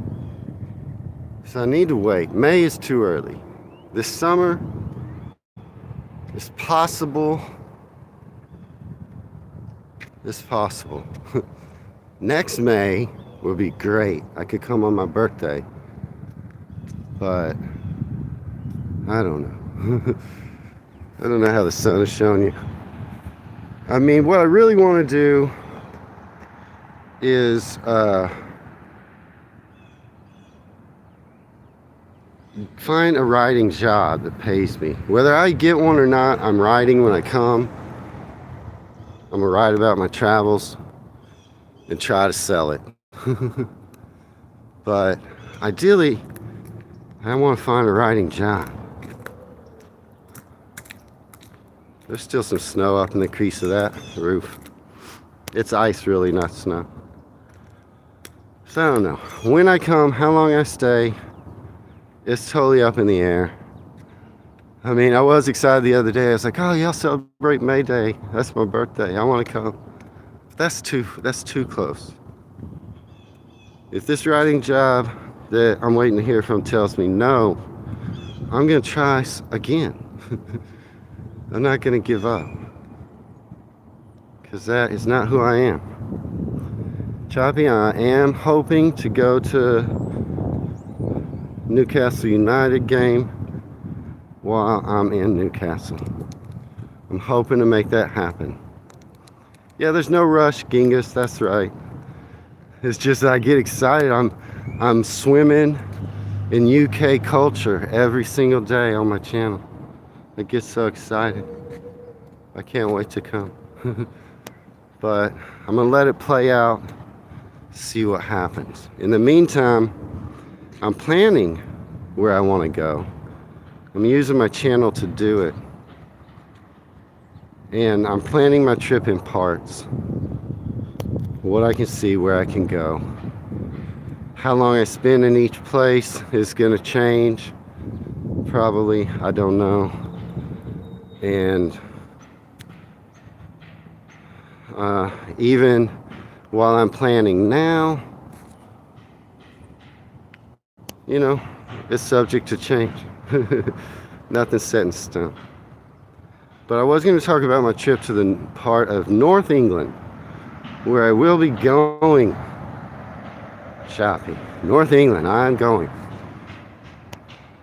So I need to wait. May is too early. This summer is possible. It's possible. Next May will be great. I could come on my birthday. But I don't know. I don't know how the sun is showing you. I mean, what I really want to do is find a writing job that pays me. Whether I get one or not, I'm writing when I come. I'm gonna write about my travels and try to sell it. But ideally, I want to find a writing job. There's still some snow up in the crease of that roof. It's ice, really, not snow. So I don't know. When I come, how long I stay, it's totally up in the air. I mean, I was excited the other day. I was like, oh yeah, I'll celebrate May Day. That's my birthday. I want to come. That's too close. If this writing job that I'm waiting to hear from tells me no, I'm going to try again. I'm not going to give up. Because that is not who I am. Choppy, I am hoping to go to Newcastle United game while I'm in Newcastle. I'm hoping to make that happen. Yeah, there's no rush, Genghis, that's right. It's just that I get excited. I'm swimming in UK culture every single day on my channel. I get so excited. I can't wait to come. But I'm gonna let it play out, see what happens. In the meantime, I'm planning where I want to go. I'm using my channel to do it. And I'm planning my trip in parts. What I can see, where I can go. How long I spend in each place is going to change. Probably, I don't know. And even while I'm planning now, you know, it's subject to change. Nothing's set in stone. But I was going to talk about my trip to the part of North England where I will be going shopping. North England, I'm going.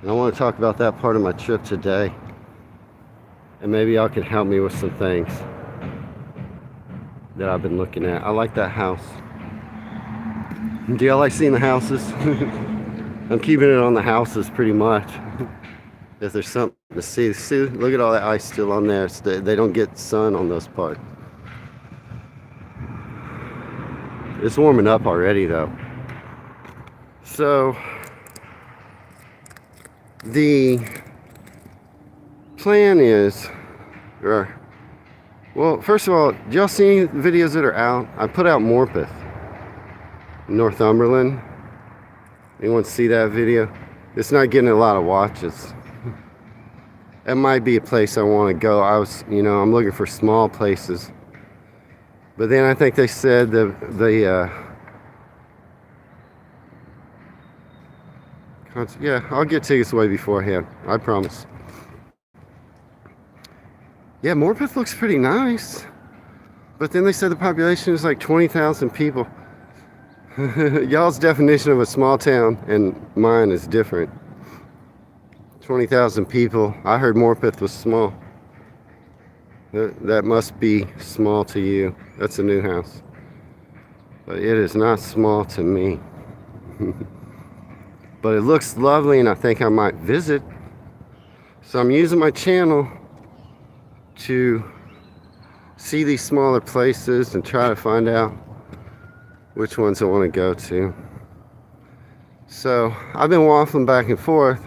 And I want to talk about that part of my trip today. And maybe y'all can help me with some things that I've been looking at. I like that house. Do y'all like seeing the houses? I'm keeping it on the houses pretty much. If there's something to see, look at all that ice still on there. They don't get sun on those parts. It's warming up already though. So the plan is, well, first of all, do y'all see videos that are out? I put out Morpeth, Northumberland. Anyone see that video? It's not getting a lot of watches. It might be a place I want to go. I'm looking for small places. But then I think they said yeah, I'll get tickets way beforehand. I promise. Yeah, Morpeth looks pretty nice. But then they said the population is like 20,000 people. Y'all's definition of a small town and mine is different. 20,000 people. I heard Morpeth was small. That must be small to you. That's a new house. But it is not small to me. But it looks lovely and I think I might visit. So I'm using my channel to see these smaller places and try to find out which ones I want to go to. So I've been waffling back and forth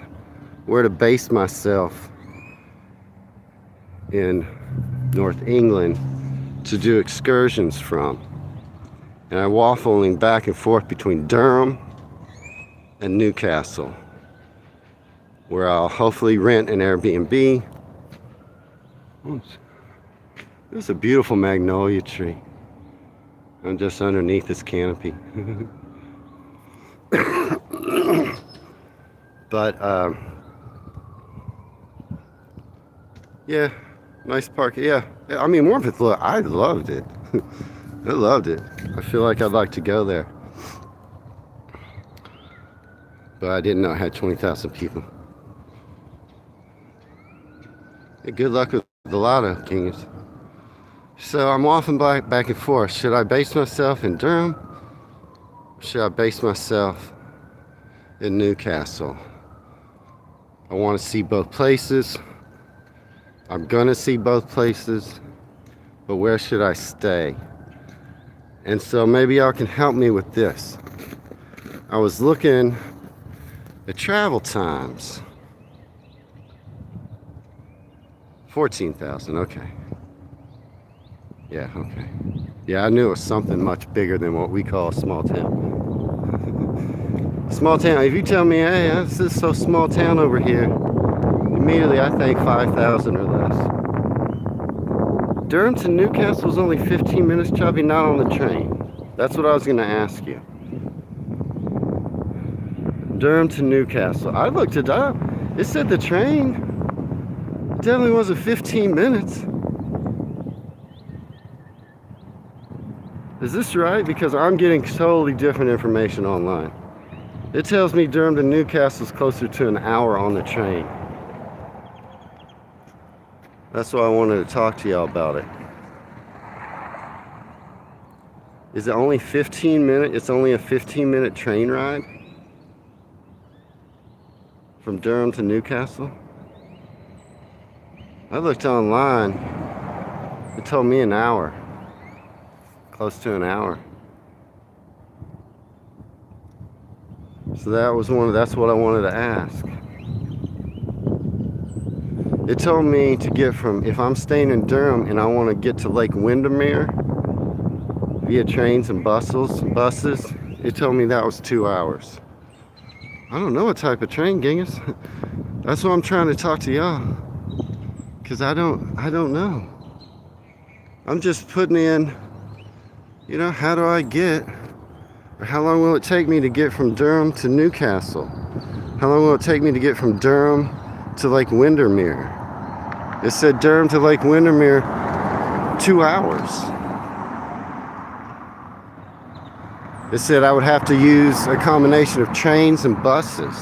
where to base myself in North England to do excursions from. And I'm waffling back and forth between Durham and Newcastle, where I'll hopefully rent an Airbnb. There's a beautiful magnolia tree. I'm just underneath this canopy. But yeah, nice park. Yeah, I mean, Morpeth, look, I loved it. I loved it. I feel like I'd like to go there. But I didn't know it had 20,000 people. Hey, good luck with the lotto, Kings. So I'm waffling back and forth. Should I base myself in Durham? Or should I base myself in Newcastle? I want to see both places. I'm gonna see both places, but where should I stay? And so maybe y'all can help me with this. I was looking at travel times. 14,000, okay. Yeah, okay. Yeah, I knew it was something much bigger than what we call a small town. Small town, if you tell me, hey, this is so small town over here, immediately I think 5,000 or less. Durham to Newcastle is only 15 minutes, Chubby, not on the train. That's what I was gonna ask you. Durham to Newcastle. I looked it up. It said the train definitely wasn't 15 minutes. Is this right? Because I'm getting totally different information online. It tells me Durham to Newcastle is closer to an hour on the train. That's why I wanted to talk to y'all about it. Is it only 15 minutes? It's only a 15-minute train ride from Durham to Newcastle? I looked online. It told me an hour. Close to an hour. So that's what I wanted to ask. It told me to get from, if I'm staying in Durham and I want to get to Lake Windermere via trains and buses, it told me that was 2 hours. I don't know what type of train, Genghis. That's why I'm trying to talk to y'all. Cause I don't know. I'm just putting in, you know, how do I get, or how long will it take me to get from Durham to Newcastle? How long will it take me to get from Durham to Lake Windermere? It said Durham to Lake Windermere, 2 hours. It said I would have to use a combination of trains and buses.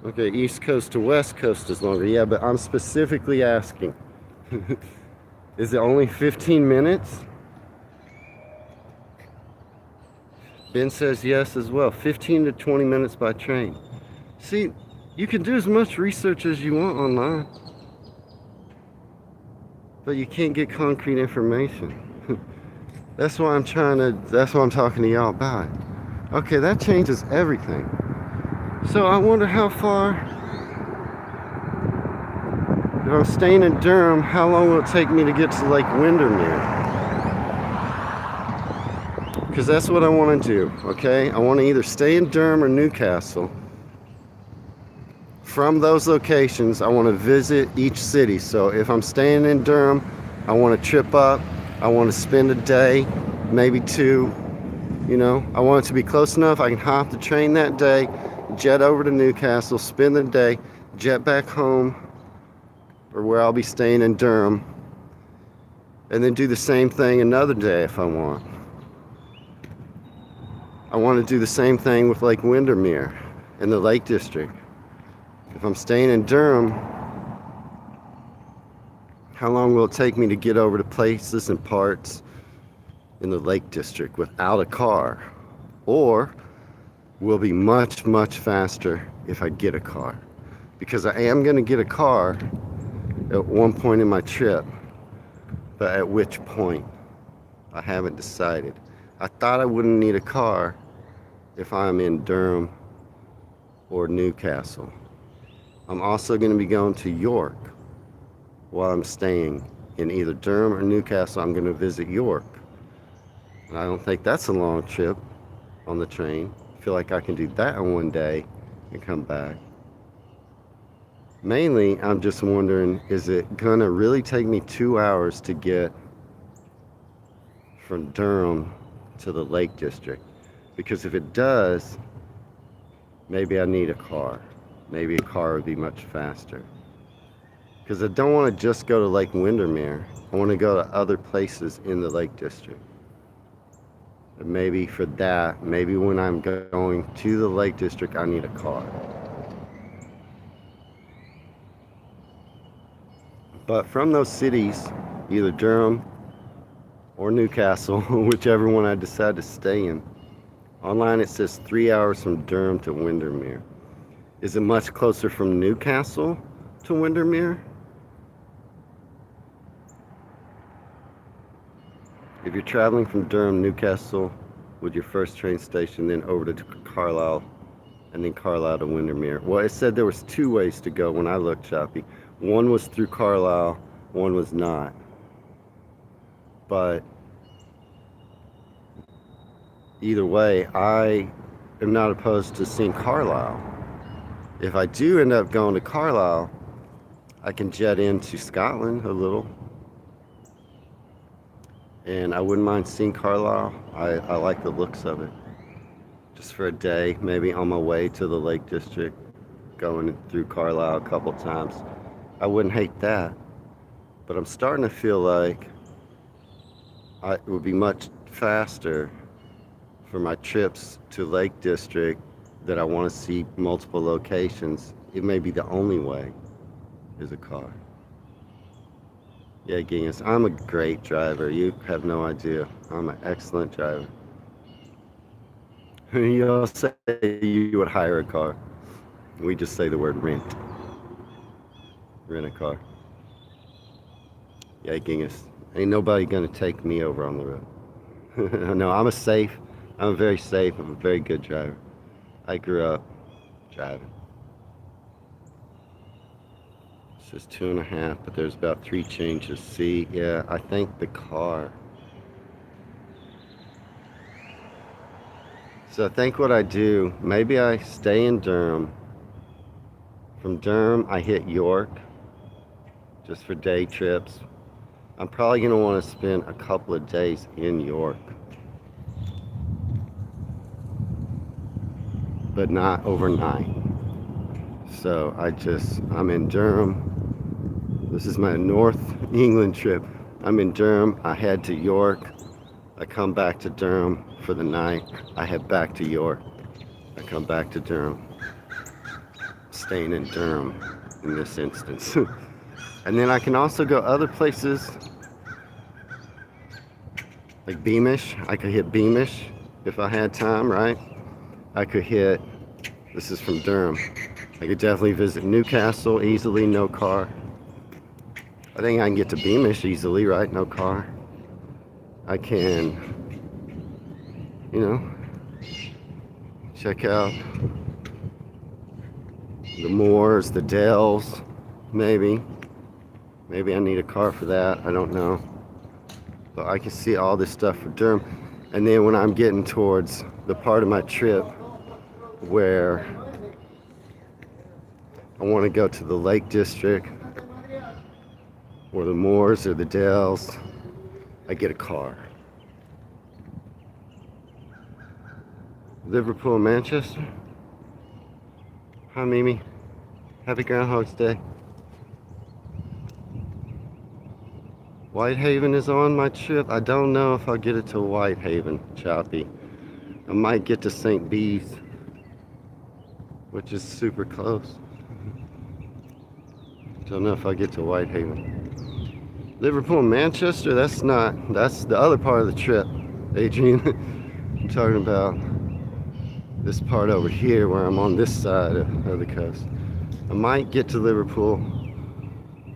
Okay, East Coast to West Coast is longer. Yeah, but I'm specifically asking. Is it only 15 minutes? Ben says yes as well. 15 to 20 minutes by train. See, you can do as much research as you want online, but you can't get concrete information. That's why I'm talking to y'all about it. Okay, that changes everything. So I wonder how far, if I'm staying in Durham, how long will it take me to get to Lake Windermere? Because that's what I want to do, okay? I want to either stay in Durham or Newcastle. From those locations, I want to visit each city. So if I'm staying in Durham, I want to trip up. I want to spend a day, maybe two. You know, I want it to be close enough I can hop the train that day, jet over to Newcastle, spend the day, jet back home, or where I'll be staying in Durham, and then do the same thing another day if I want. I want to do the same thing with Lake Windermere in the Lake District. If I'm staying in Durham, how long will it take me to get over to places and parts in the Lake District without a car? Or will be much, much faster if I get a car? Because I am going to get a car at one point in my trip, but at which point? I haven't decided. I thought I wouldn't need a car if I'm in Durham or Newcastle. I'm also going to be going to York while I'm staying in either Durham or Newcastle. I'm going to visit York. And I don't think that's a long trip on the train. I feel like I can do that in one day and come back. Mainly, I'm just wondering, is it going to really take me 2 hours to get from Durham to the Lake District? Because if it does, maybe I need a car. Maybe a car would be much faster. Because I don't want to just go to Lake Windermere. I want to go to other places in the Lake District. And maybe for that, maybe when I'm going to the Lake District, I need a car. But from those cities, either Durham or Newcastle, whichever one I decide to stay in, online it says 3 hours from Durham to Windermere. Is it much closer from Newcastle to Windermere? If you're traveling from Durham, Newcastle with your first train station, then over to Carlisle, and then Carlisle to Windermere. Well, it said there was 2 ways to go when I looked, Choppy. One was through Carlisle, one was not. But either way, I am not opposed to seeing Carlisle. If I do end up going to Carlisle, I can jet into Scotland a little. And I wouldn't mind seeing Carlisle. I like the looks of it. Just for a day, maybe on my way to the Lake District, going through Carlisle a couple times. I wouldn't hate that. But I'm starting to feel like it would be much faster for my trips to Lake District that I want to see multiple locations. It may be the only way is a car. Yeah, Genghis, I'm a great driver. You have no idea. I'm an excellent driver. You all say you would hire a car. We just say the word rent. Rent a car. Yeah, Genghis. Ain't nobody gonna take me over on the road. No, I'm a very safe, I'm a very good driver. I grew up driving. This is 2.5, but there's about 3 changes. See, yeah, I think the car. So I think what I do, maybe I stay in Durham. From Durham, I hit York, just for day trips. I'm probably gonna want to spend a couple of days in York, but not overnight. So I'm in Durham. This is my North England trip. I'm in Durham, I head to York, I come back to Durham for the night, I head back to York, I come back to Durham. Staying in Durham in this instance. And then I can also go other places, like Beamish. I could hit Beamish if I had time, right? I could hit, this is from Durham, I could definitely visit Newcastle easily, no car. I think I can get to Beamish easily, right? No car. I can, check out the moors, the dells, maybe. Maybe I need a car for that, I don't know. But I can see all this stuff for Durham. And then when I'm getting towards the part of my trip where I want to go to the Lake District, or the moors, or the dells, I get a car. Liverpool, Manchester. Hi, Mimi. Happy Groundhog's Day. Whitehaven is on my trip. I don't know if I'll get it to Whitehaven, Choppy. I might get to St. Bees, which is super close. Don't know if I'll get to Whitehaven. Liverpool, Manchester, that's the other part of the trip, Adrian. I'm talking about this part over here where I'm on this side of the coast. I might get to Liverpool.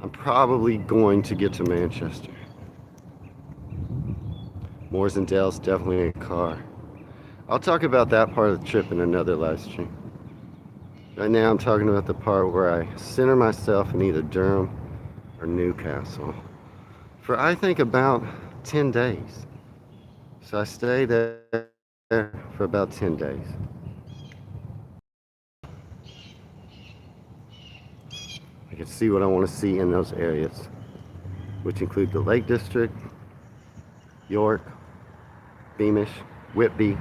I'm probably going to get to Manchester. Moors and Dells, definitely a car. I'll talk about that part of the trip in another live stream. Right now I'm talking about the part where I center myself in either Durham or Newcastle for I think about 10 days. So I stay there for about 10 days. I can see what I want to see in those areas, which include the Lake District, York, Beamish, Whitby,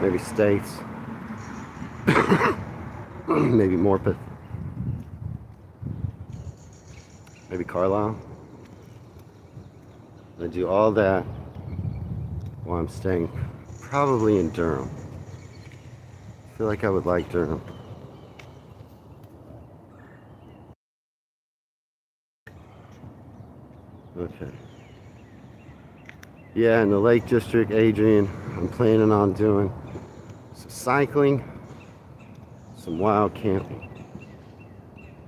maybe States, maybe Morpeth, maybe Carlisle. I do all that while I'm staying probably in Durham. I feel like I would like Durham. Okay. Yeah, in the Lake District, Adrian, I'm planning on doing some cycling, some wild camping.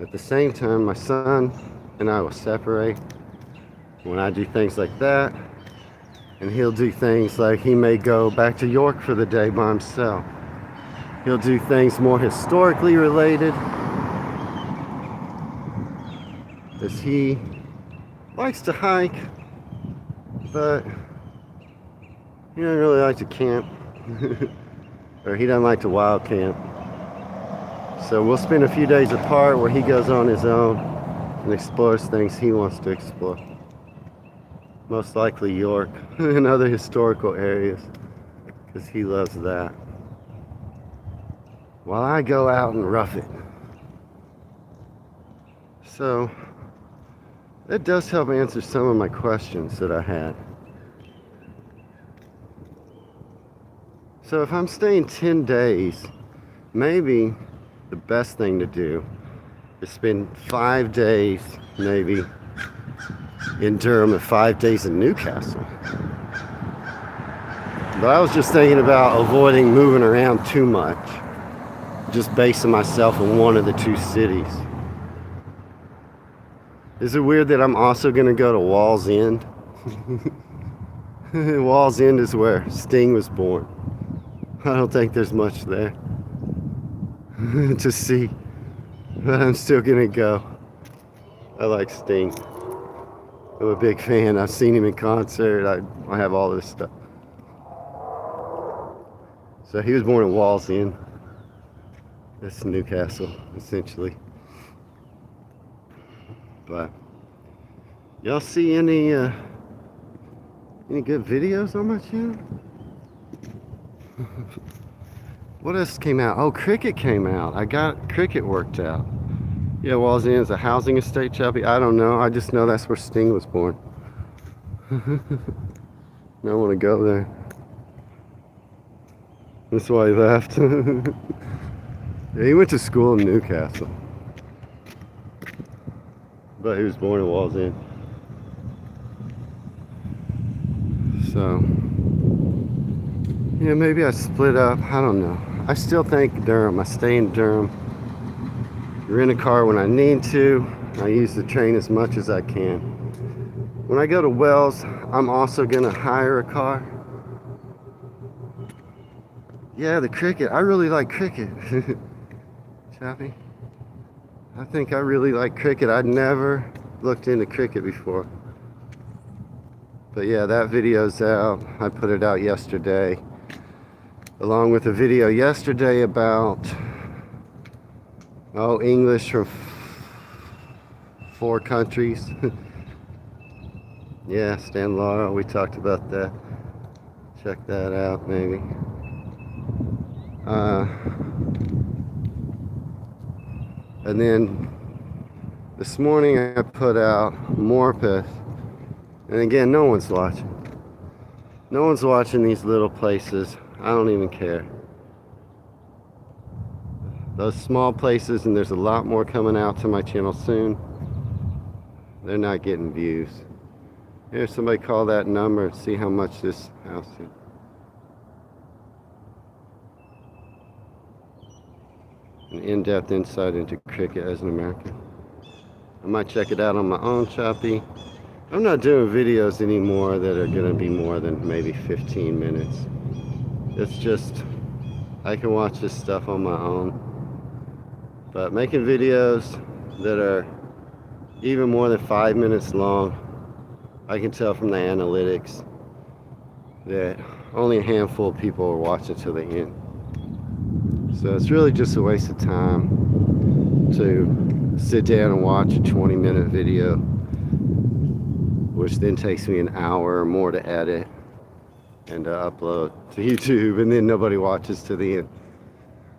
At the same time, my son and I will separate when I do things like that, and he'll do things like he may go back to York for the day by himself. He'll do things more historically related, as he likes to hike, but he doesn't really like to camp, or he doesn't like to wild camp. So we'll spend a few days apart where he goes on his own and explores things he wants to explore. Most likely York and other historical areas, because he loves that. While I go out and rough it. So that does help answer some of my questions that I had. So if I'm staying 10 days, maybe the best thing to do is spend 5 days maybe in Durham and 5 days in Newcastle. But I was just thinking about avoiding moving around too much, just basing myself in one of the two cities. Is it weird that I'm also going to go to Wall's End? Wall's End is where Sting was born. I don't think there's much there to see, but I'm still gonna go. I like Sting. I'm a big fan. I've seen him in concert. I have all this stuff. So he was born in Wall's End. That's Newcastle, essentially. But y'all see any good videos on my channel? What else came out? Oh, Cricket came out. I got Cricket worked out. Yeah, Wall's End is a housing estate, Chappie. I don't know. I just know that's where Sting was born. I want to go there. That's why he left. Yeah, he went to school in Newcastle. But he was born in Wall's End. So yeah, maybe I split up. I don't know. I still think Durham. I stay in Durham. Rent a car when I need to. I use the train as much as I can. When I go to Wells, I'm also going to hire a car. Yeah, the Cricket. I really like Cricket. Chappie. I think I really like Cricket. I'd never looked into Cricket before. But yeah, that video's out. I put it out yesterday, along with a video yesterday about English from 4 countries. Yeah, Stan Laurel, we talked about that. Check that out maybe. And then this morning I put out Morpeth, and again, no one's watching. No one's watching these little places. I don't even care. Those small places, and there's a lot more coming out to my channel soon, they're not getting views. Here, somebody call that number and see how much this house is. An in-depth insight into cricket as an American. I might check it out on my own, Choppy. I'm not doing videos anymore that are going to be more than maybe 15 minutes. It's just, I can watch this stuff on my own. But making videos that are even more than 5 minutes long, I can tell from the analytics that only a handful of people are watching to the end. So it's really just a waste of time to sit down and watch a 20-minute video, which then takes me an hour or more to edit and to upload to YouTube, and then nobody watches to the end.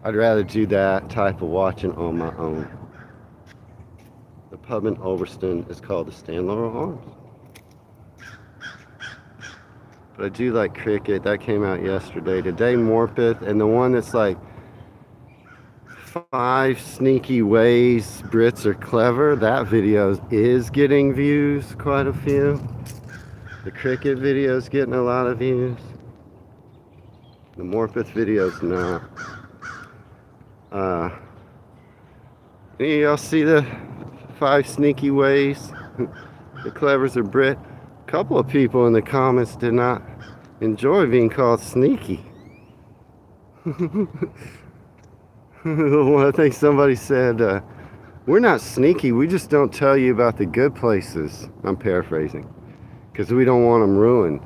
I'd rather do that type of watching on my own. The pub in Ulverston is called the Stan Laurel Arms. But I do like Cricket. That came out yesterday. Today, Morpeth, and the one that's like 5 sneaky ways Brits are clever. That video is getting views, quite a few. The cricket video is getting a lot of views. The Morpeth video is not. Any of y'all see the 5 sneaky ways the clevers are Brit? A couple of people in the comments did not enjoy being called sneaky. Well, I think somebody said, we're not sneaky, we just don't tell you about the good places. I'm paraphrasing. Because we don't want them ruined.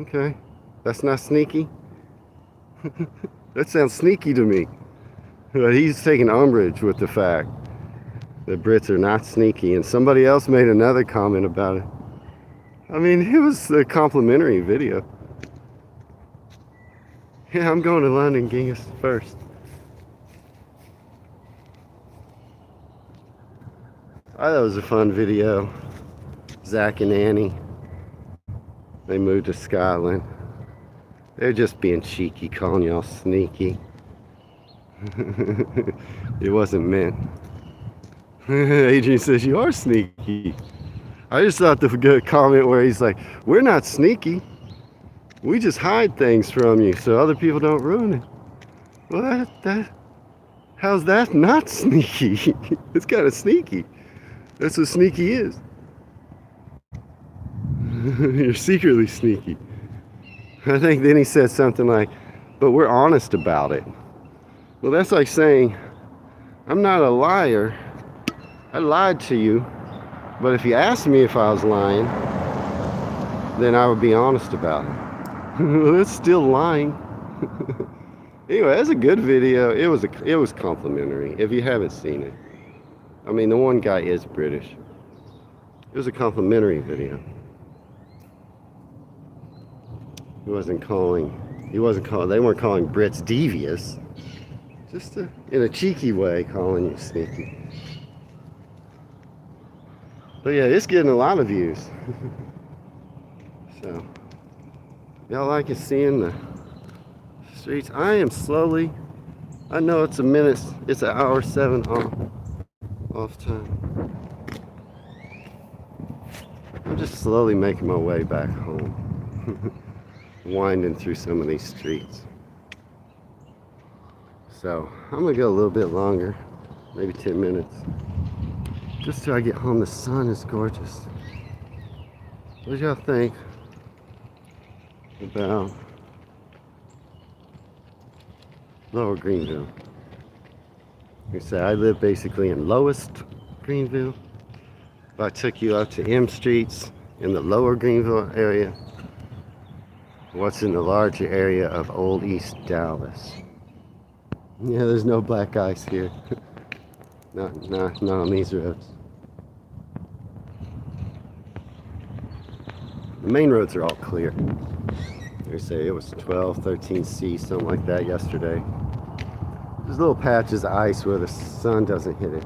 Okay, that's not sneaky? That sounds sneaky to me. But he's taking umbrage with the fact that Brits are not sneaky. And somebody else made another comment about it. I mean, it was a complimentary video. Yeah, I'm going to London, Genghis, first. I thought it was a fun video. Zach and Annie, they moved to Scotland. They're just being cheeky, calling y'all sneaky. It wasn't meant. Adrian says, you are sneaky. I just thought the good comment where he's like, we're not sneaky. We just hide things from you so other people don't ruin it. Well, how's that not sneaky? It's kind of sneaky. That's what sneaky is. You're secretly sneaky. I think then he said something like, but we're honest about it. Well, that's like saying, I'm not a liar. I lied to you. But if you asked me if I was lying, then I would be honest about it. Well, that's still lying. Anyway, that's a good video. It was complimentary. If you haven't seen it, I mean, the one guy is British. It was a complimentary video. They weren't calling Brits devious. Just in a cheeky way, calling you sneaky. But yeah, it's getting a lot of views. So, y'all like it seeing the streets? I am slowly, I know it's it's an hour 7 off time. I'm just slowly making my way back home. Winding through some of these streets. So I'm gonna go a little bit longer, maybe 10 minutes. Just till I get home. The sun is gorgeous. What do y'all think about Lower Greenville? Like I said, I live basically in lowest Greenville. If I took you up to M Streets in the Lower Greenville area, what's in the larger area of Old East Dallas? Yeah, there's no black ice here. not on these roads. The main roads are all clear. They say it was 12, 13 C, something like that yesterday. There's little patches of ice where the sun doesn't hit it.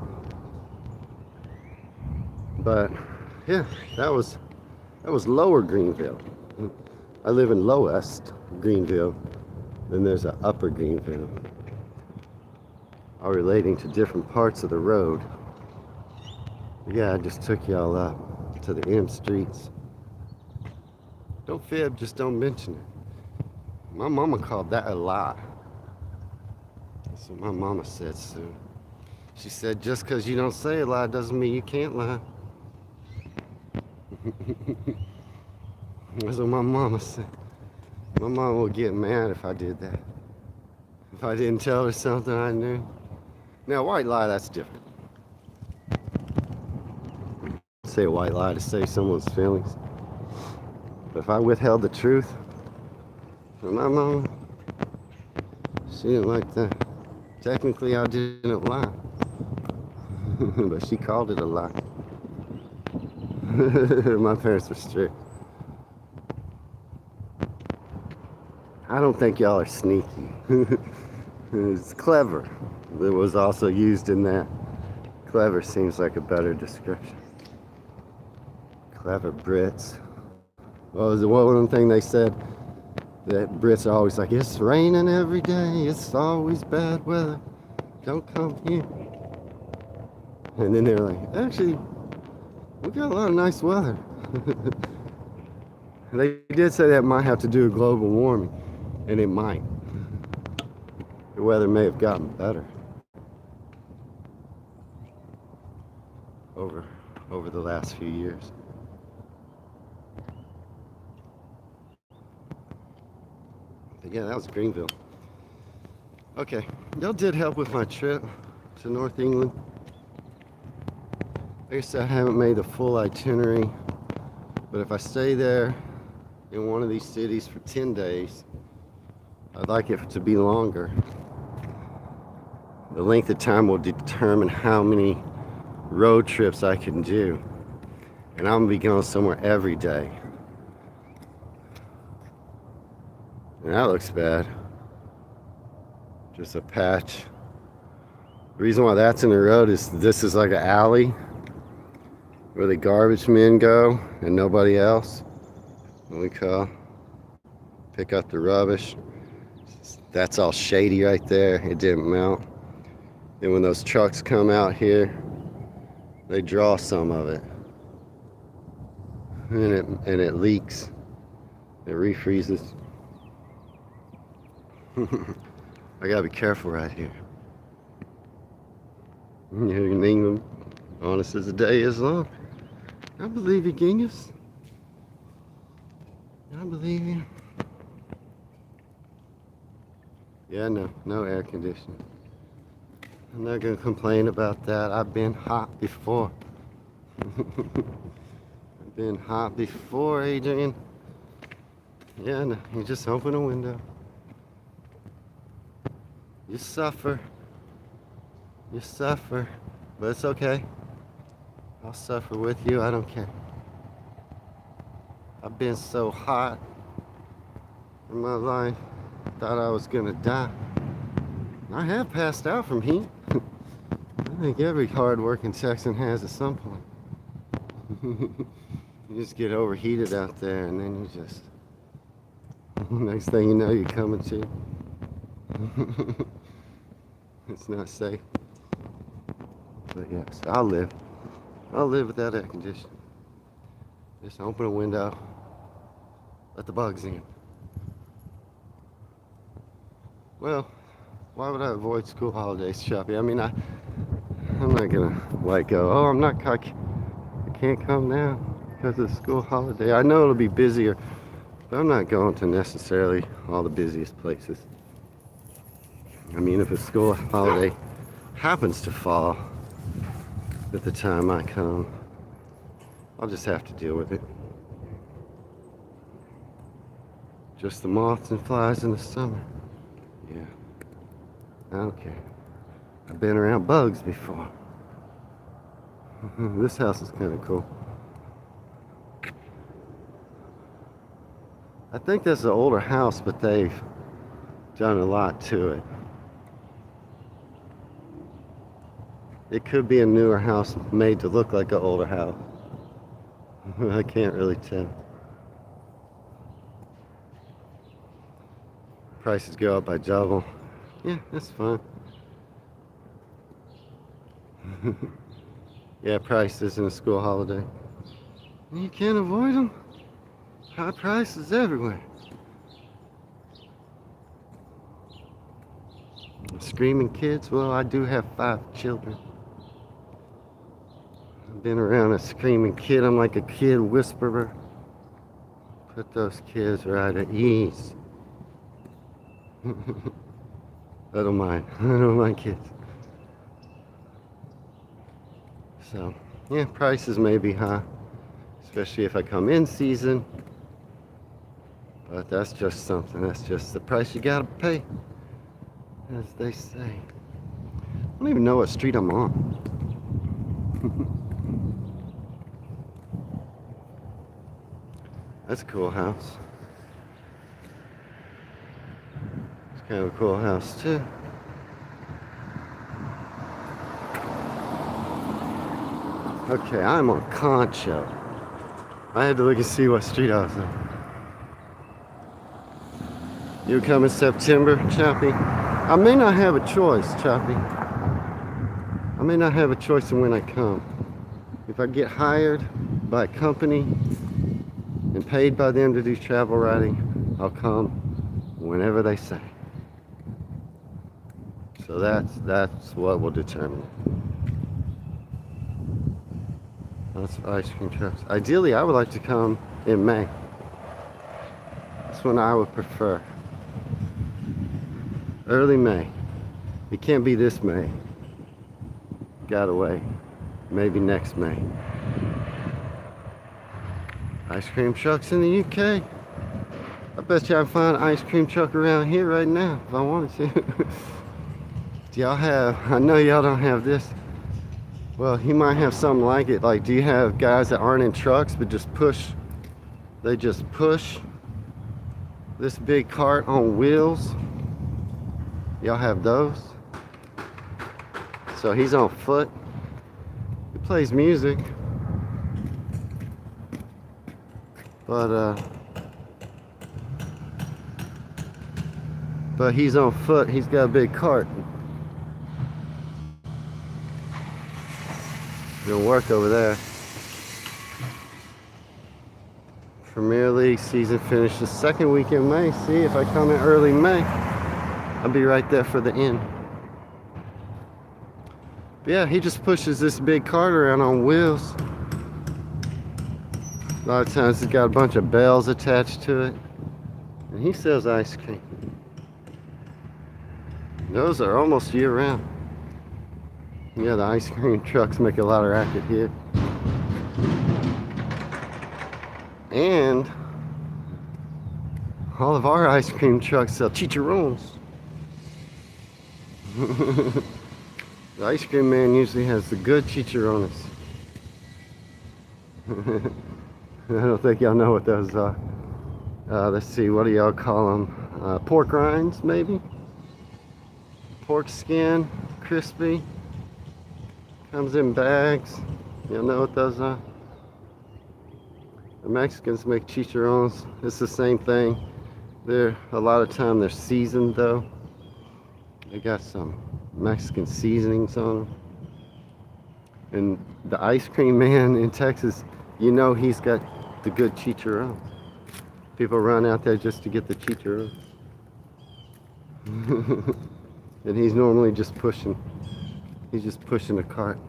But yeah, that was Lower Greenville. I live in lowest Greenville. Then there's an Upper Greenville. All relating to different parts of the road. Yeah, I just took y'all up to the M Streets. Don't fib, just don't mention it. My mama called that a lie. That's what my mama said, Sue. She said, just because you don't say a lie doesn't mean you can't lie. That's what my mama said. My mama would get mad if I did that. If I didn't tell her something I knew. Now, white lie, that's different. Say a white lie to save someone's feelings. But if I withheld the truth from my mama, she didn't like that. Technically, I didn't lie. But she called it a lie. My parents were strict. I don't think y'all are sneaky. It's clever. It was also used in that. Clever seems like a better description. Clever Brits. What was the one thing they said? That Brits are always like, it's raining every day, it's always bad weather. don't come here. And then they're like, actually, we got a lot of nice weather. They did say that might have to do with global warming, and it might. The weather may have gotten better over the last few years. But yeah, that was Greenville. Okay, y'all did help with my trip to North England. I guess I haven't made the full itinerary, but if I stay there in one of these cities for 10 days, I'd like it to be longer. The length of time will determine how many road trips I can do. And I'm gonna be going somewhere every day. And that looks bad. Just a patch. The reason why that's in the road is this is like an alley where the garbage men go and nobody else. And we call, pick up the rubbish. That's all shady right there. It didn't melt. And when those trucks come out here, they draw some of it. And it leaks. It refreezes. I gotta be careful right here. Here in England, honest as the day is long. I believe you, Genghis. I believe you. Yeah, no air conditioning. I'm not gonna complain about that. I've been hot before. I've been hot before, Adrian. Yeah, no, you just open a window. You suffer. You suffer. But it's okay. I'll suffer with you. I don't care. I've been so hot in my life. Thought I was gonna die. I have passed out from heat. I think every hard-working Texan has at some point. You just get overheated out there, and then you just... next thing you know, you're coming to. It's not safe. But yes, I'll live. I'll live without air conditioning. Just open a window. Let the bugs in. Well, why would I avoid school holidays shopping? I mean, I'm not gonna like go, oh, I can't come now because of the school holiday. I know it'll be busier, but I'm not going to necessarily all the busiest places. I mean, if a school holiday happens to fall at the time I come, I'll just have to deal with it. Just the moths and flies in the summer. Yeah. I don't care. I've been around bugs before. This house is kind of cool. I think that's an older house, but they've done a lot to it. It could be a newer house made to look like an older house. I can't really tell. Prices go up by double. Yeah, that's fine. Yeah, prices in a school holiday. You can't avoid them. High prices everywhere. Screaming kids? Well, I do have 5 children. I've been around a screaming kid. I'm like a kid whisperer. Put those kids right at ease. I don't mind. I don't mind kids. So, yeah, prices may be high, especially if I come in season. But that's just something. That's just the price you gotta pay, as they say. I don't even know what street I'm on. That's a cool house. It's kind of a cool house too. Okay, I'm on Concho. I had to look and see what street I was on. You come in September, Choppy? I may not have a choice, Choppy. may not have a choice in when I come. If I get hired by a company and paid by them to do travel writing, I'll come whenever they say. So that's what will determine it. That's ice cream trucks. Ideally, I would like to come in May. That's when I would prefer. Early May. It can't be this May. Gotta wait. Maybe next May. Ice cream trucks in the UK. I bet you I can find an ice cream truck around here right now if I wanted to. Do y'all have, I know y'all don't have this. Well, you might have something like it. Like, do you have guys that aren't in trucks but just push, they just push this big cart on wheels? Y'all have those? So he's on foot. He plays music. But he's on foot. He's got a big cart. Gonna work over there. Premier League season finished the second week in May. See, if I come in early May, I'll be right there for the end. But yeah, he just pushes this big cart around on wheels. A lot of times he's got a bunch of bells attached to it. And he sells ice cream. Those are almost year round. Yeah, the ice cream trucks make a lot of racket here. And all of our ice cream trucks sell chicharrones. The ice cream man usually has the good chicharrones. I don't think y'all know what those are. Let's see, what do y'all call them? Pork rinds, maybe? Pork skin, crispy. Comes in bags. Y'all know what those are? The Mexicans make chicharrones. It's the same thing. A lot of time they're seasoned though. They got some Mexican seasonings on them. And the ice cream man in Texas, you know he's got the good chicharrones. People run out there just to get the chicharrones. And he's normally just pushing a cart.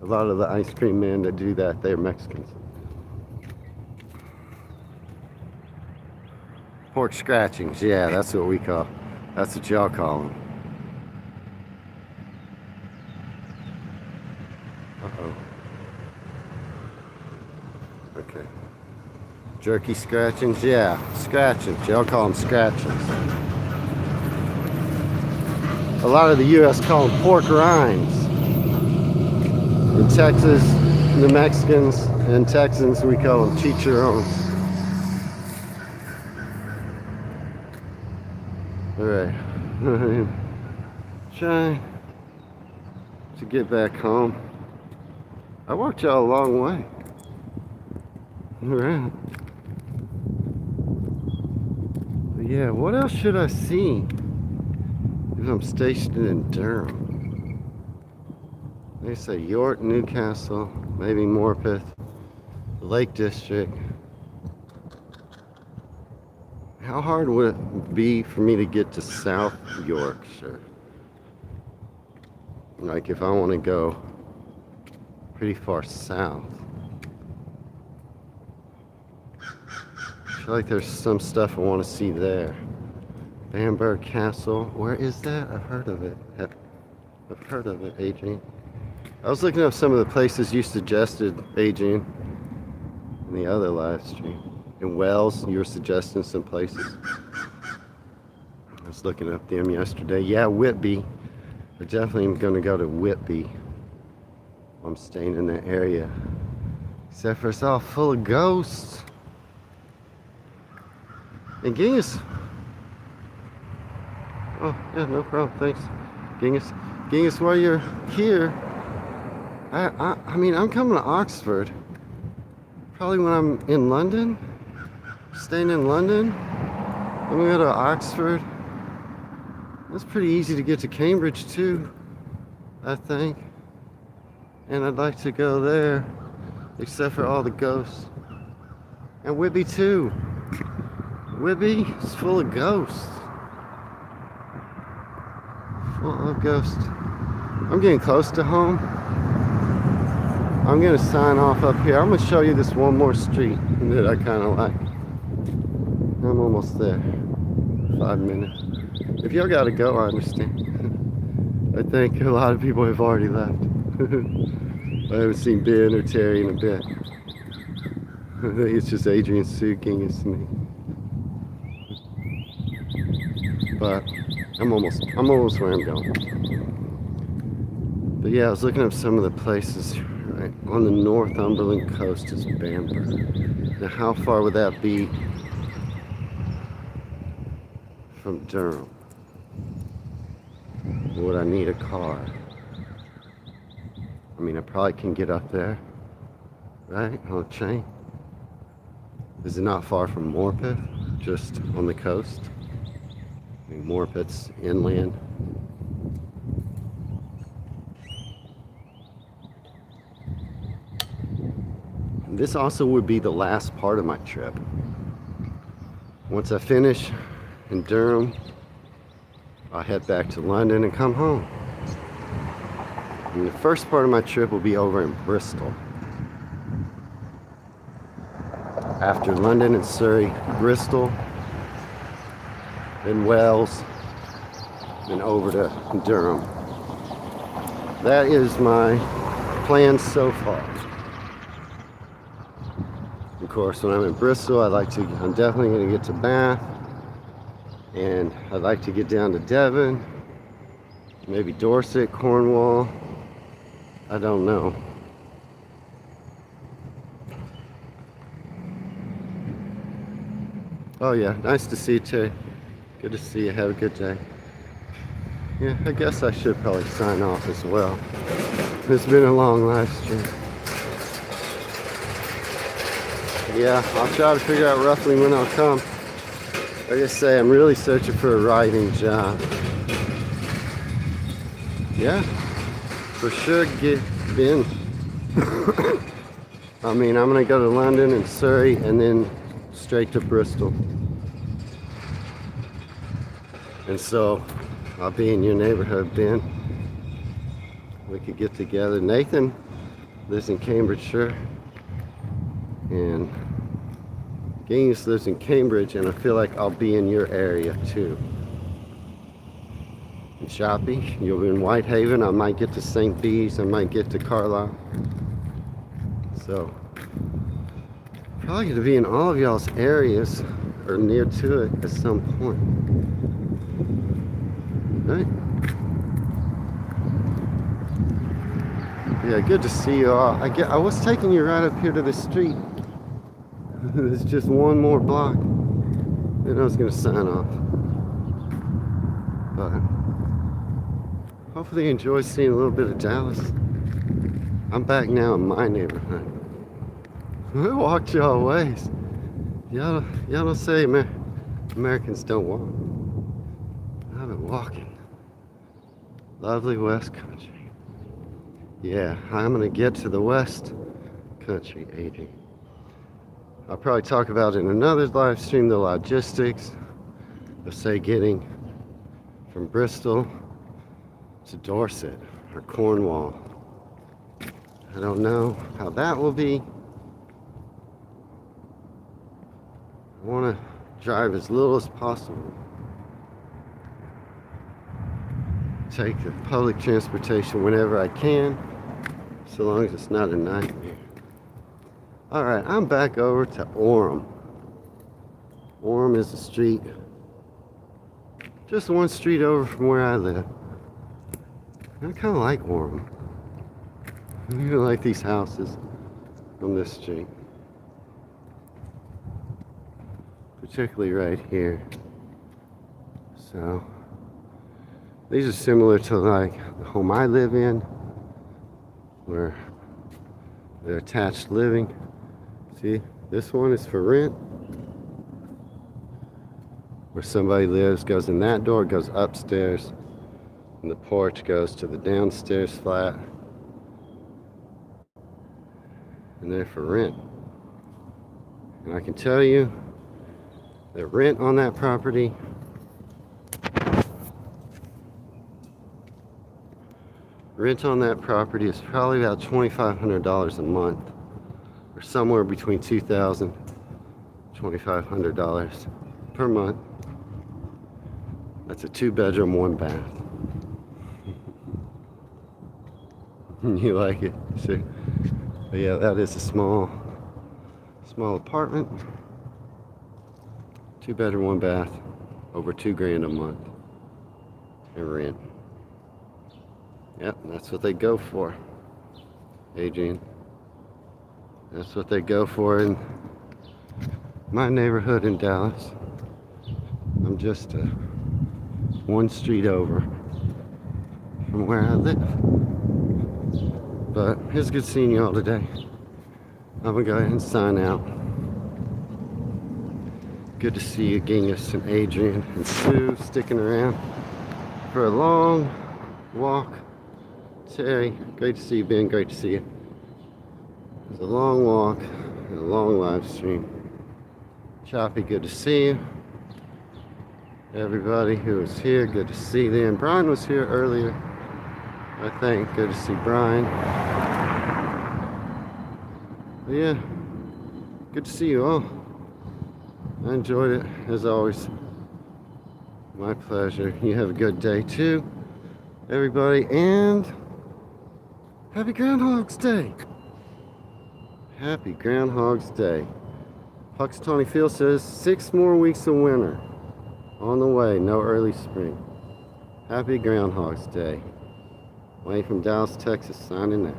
A lot of the ice cream men that do that, they're Mexicans. Pork scratchings, yeah, that's what we call. That's what y'all call them. Uh-oh. Okay. Jerky scratchings, yeah, scratchings. Y'all call them scratchings. A lot of the U.S. call them pork rinds. In Texas, the Mexicans and Texans, we call them chicharrones. Alright. Trying to get back home. I walked y'all a long way. Alright. But yeah, what else should I see if I'm stationed in Durham? They say York, Newcastle, maybe Morpeth, Lake District. How hard would it be for me to get to South Yorkshire? Like if I want to go pretty far south. I feel like there's some stuff I want to see there. Bamberg Castle, where is that? I've heard of it. I've heard of it, Adrian. I was looking up some of the places you suggested, Adrian, in the other live stream. In Wales, you were suggesting some places. I was looking up them yesterday. Yeah, Whitby. I definitely am going to go to Whitby. I'm staying in that area. Except for it's all full of ghosts. And Genghis. Oh, yeah, no problem. Thanks. Genghis, while you're here, I mean, I'm coming to Oxford. Probably when I'm in London. Staying in London. I'm going to go to Oxford. That's pretty easy to get to Cambridge, too. I think. And I'd like to go there, except for all the ghosts. And Whitby too. Whitby is full of ghosts. Full of ghosts. I'm getting close to home. I'm gonna sign off up here. I'm gonna show you this one more street that I kind of like. I'm almost there. 5 minutes. If y'all gotta go, I understand. I think a lot of people have already left. I haven't seen Ben or Terry in a bit. I think it's just Adrian Suking, it's me. But I'm almost where I'm going. But yeah, I was looking up some of the places. Right on the Northumberland coast is Bamburgh. Now, how far would that be from Durham? Would I need a car? I mean, I probably can get up there, right, on a train. Is it not far from Morpeth, just on the coast? I mean, Morpeth's inland. And this also would be the last part of my trip. Once I finish in Durham, I'll head back to London and come home. And the first part of my trip will be over in Bristol. After London and Surrey, Bristol, then Wales, then over to Durham. That is my plan so far. Of course, when I'm in Bristol, I'm definitely going to get to Bath, and I'd like to get down to Devon, maybe Dorset, Cornwall. I don't know. Oh yeah, nice to see you, Terry. Good to see you. Have a good day. Yeah, I guess I should probably sign off as well. It's been a long live stream. Yeah, I'll try to figure out roughly when I'll come. Like I say, I'm really searching for a writing job. Yeah, for sure get in. I mean, I'm gonna go to London and Surrey and then straight to Bristol. And so I'll be in your neighborhood, Ben. We could get together. Nathan lives in Cambridgeshire, and Gaines lives in Cambridge, and I feel like I'll be in your area too. In Shoppy, you'll be in Whitehaven. I might get to St. Bees. I might get to Carlisle. So probably going to be in all of y'all's areas or near to it at some point. Right? Yeah, good to see you all. I was taking you right up here to the street. It's just one more block. Then I was going to sign off. But hopefully you enjoy seeing a little bit of Dallas. I'm back now in my neighborhood. I walked y'all ways. Y'all don't say Americans don't walk. I've been walking. Lovely West Country. Yeah, I'm gonna get to the West Country, 80. I'll probably talk about in another live stream the logistics of, say, getting from Bristol to Dorset or Cornwall. I don't know how that will be. I want to drive as little as possible. Take the public transportation whenever I can, so long as it's not a nightmare. Alright, I'm back over to Orem. Orem is a street, just one street over from where I live. I kind of like Orem. I even like these houses on this street. Particularly right here. So these are similar to like the home I live in, where they're attached living. See, this one is for rent. Where somebody lives, goes in that door, goes upstairs, And the porch goes to the downstairs flat. And they're for rent. And I can tell you, the rent on that property is probably about $2,500 a month, or somewhere between $2,000 and $2,500 per month. That's a 2-bedroom, 1 bath. You like it? See? But yeah, that is a small apartment. 2-bedroom, 1 bath, over $2,000 a month in rent. Yep, that's what they go for, Adrian. That's what they go for in my neighborhood in Dallas. I'm just 1 street over from where I live. But it's good seeing you all today. I'm gonna go ahead and sign out. Good to see you, Genghis and Adrian and Sue, sticking around for a long walk. Terry, great to see you, Ben. Great to see you. It's a long walk and a long live stream. Choppy, good to see you. Everybody who was here, good to see them. Brian was here earlier, I think. Good to see Brian. But yeah, good to see you all. I enjoyed it, as always. My pleasure. You have a good day too, everybody, and happy Groundhog's Day. Happy Groundhog's Day. Puxatawny Phil says 6 more weeks of winter on the way, no early spring. Happy Groundhog's Day. Wayne from Dallas, Texas, signing out.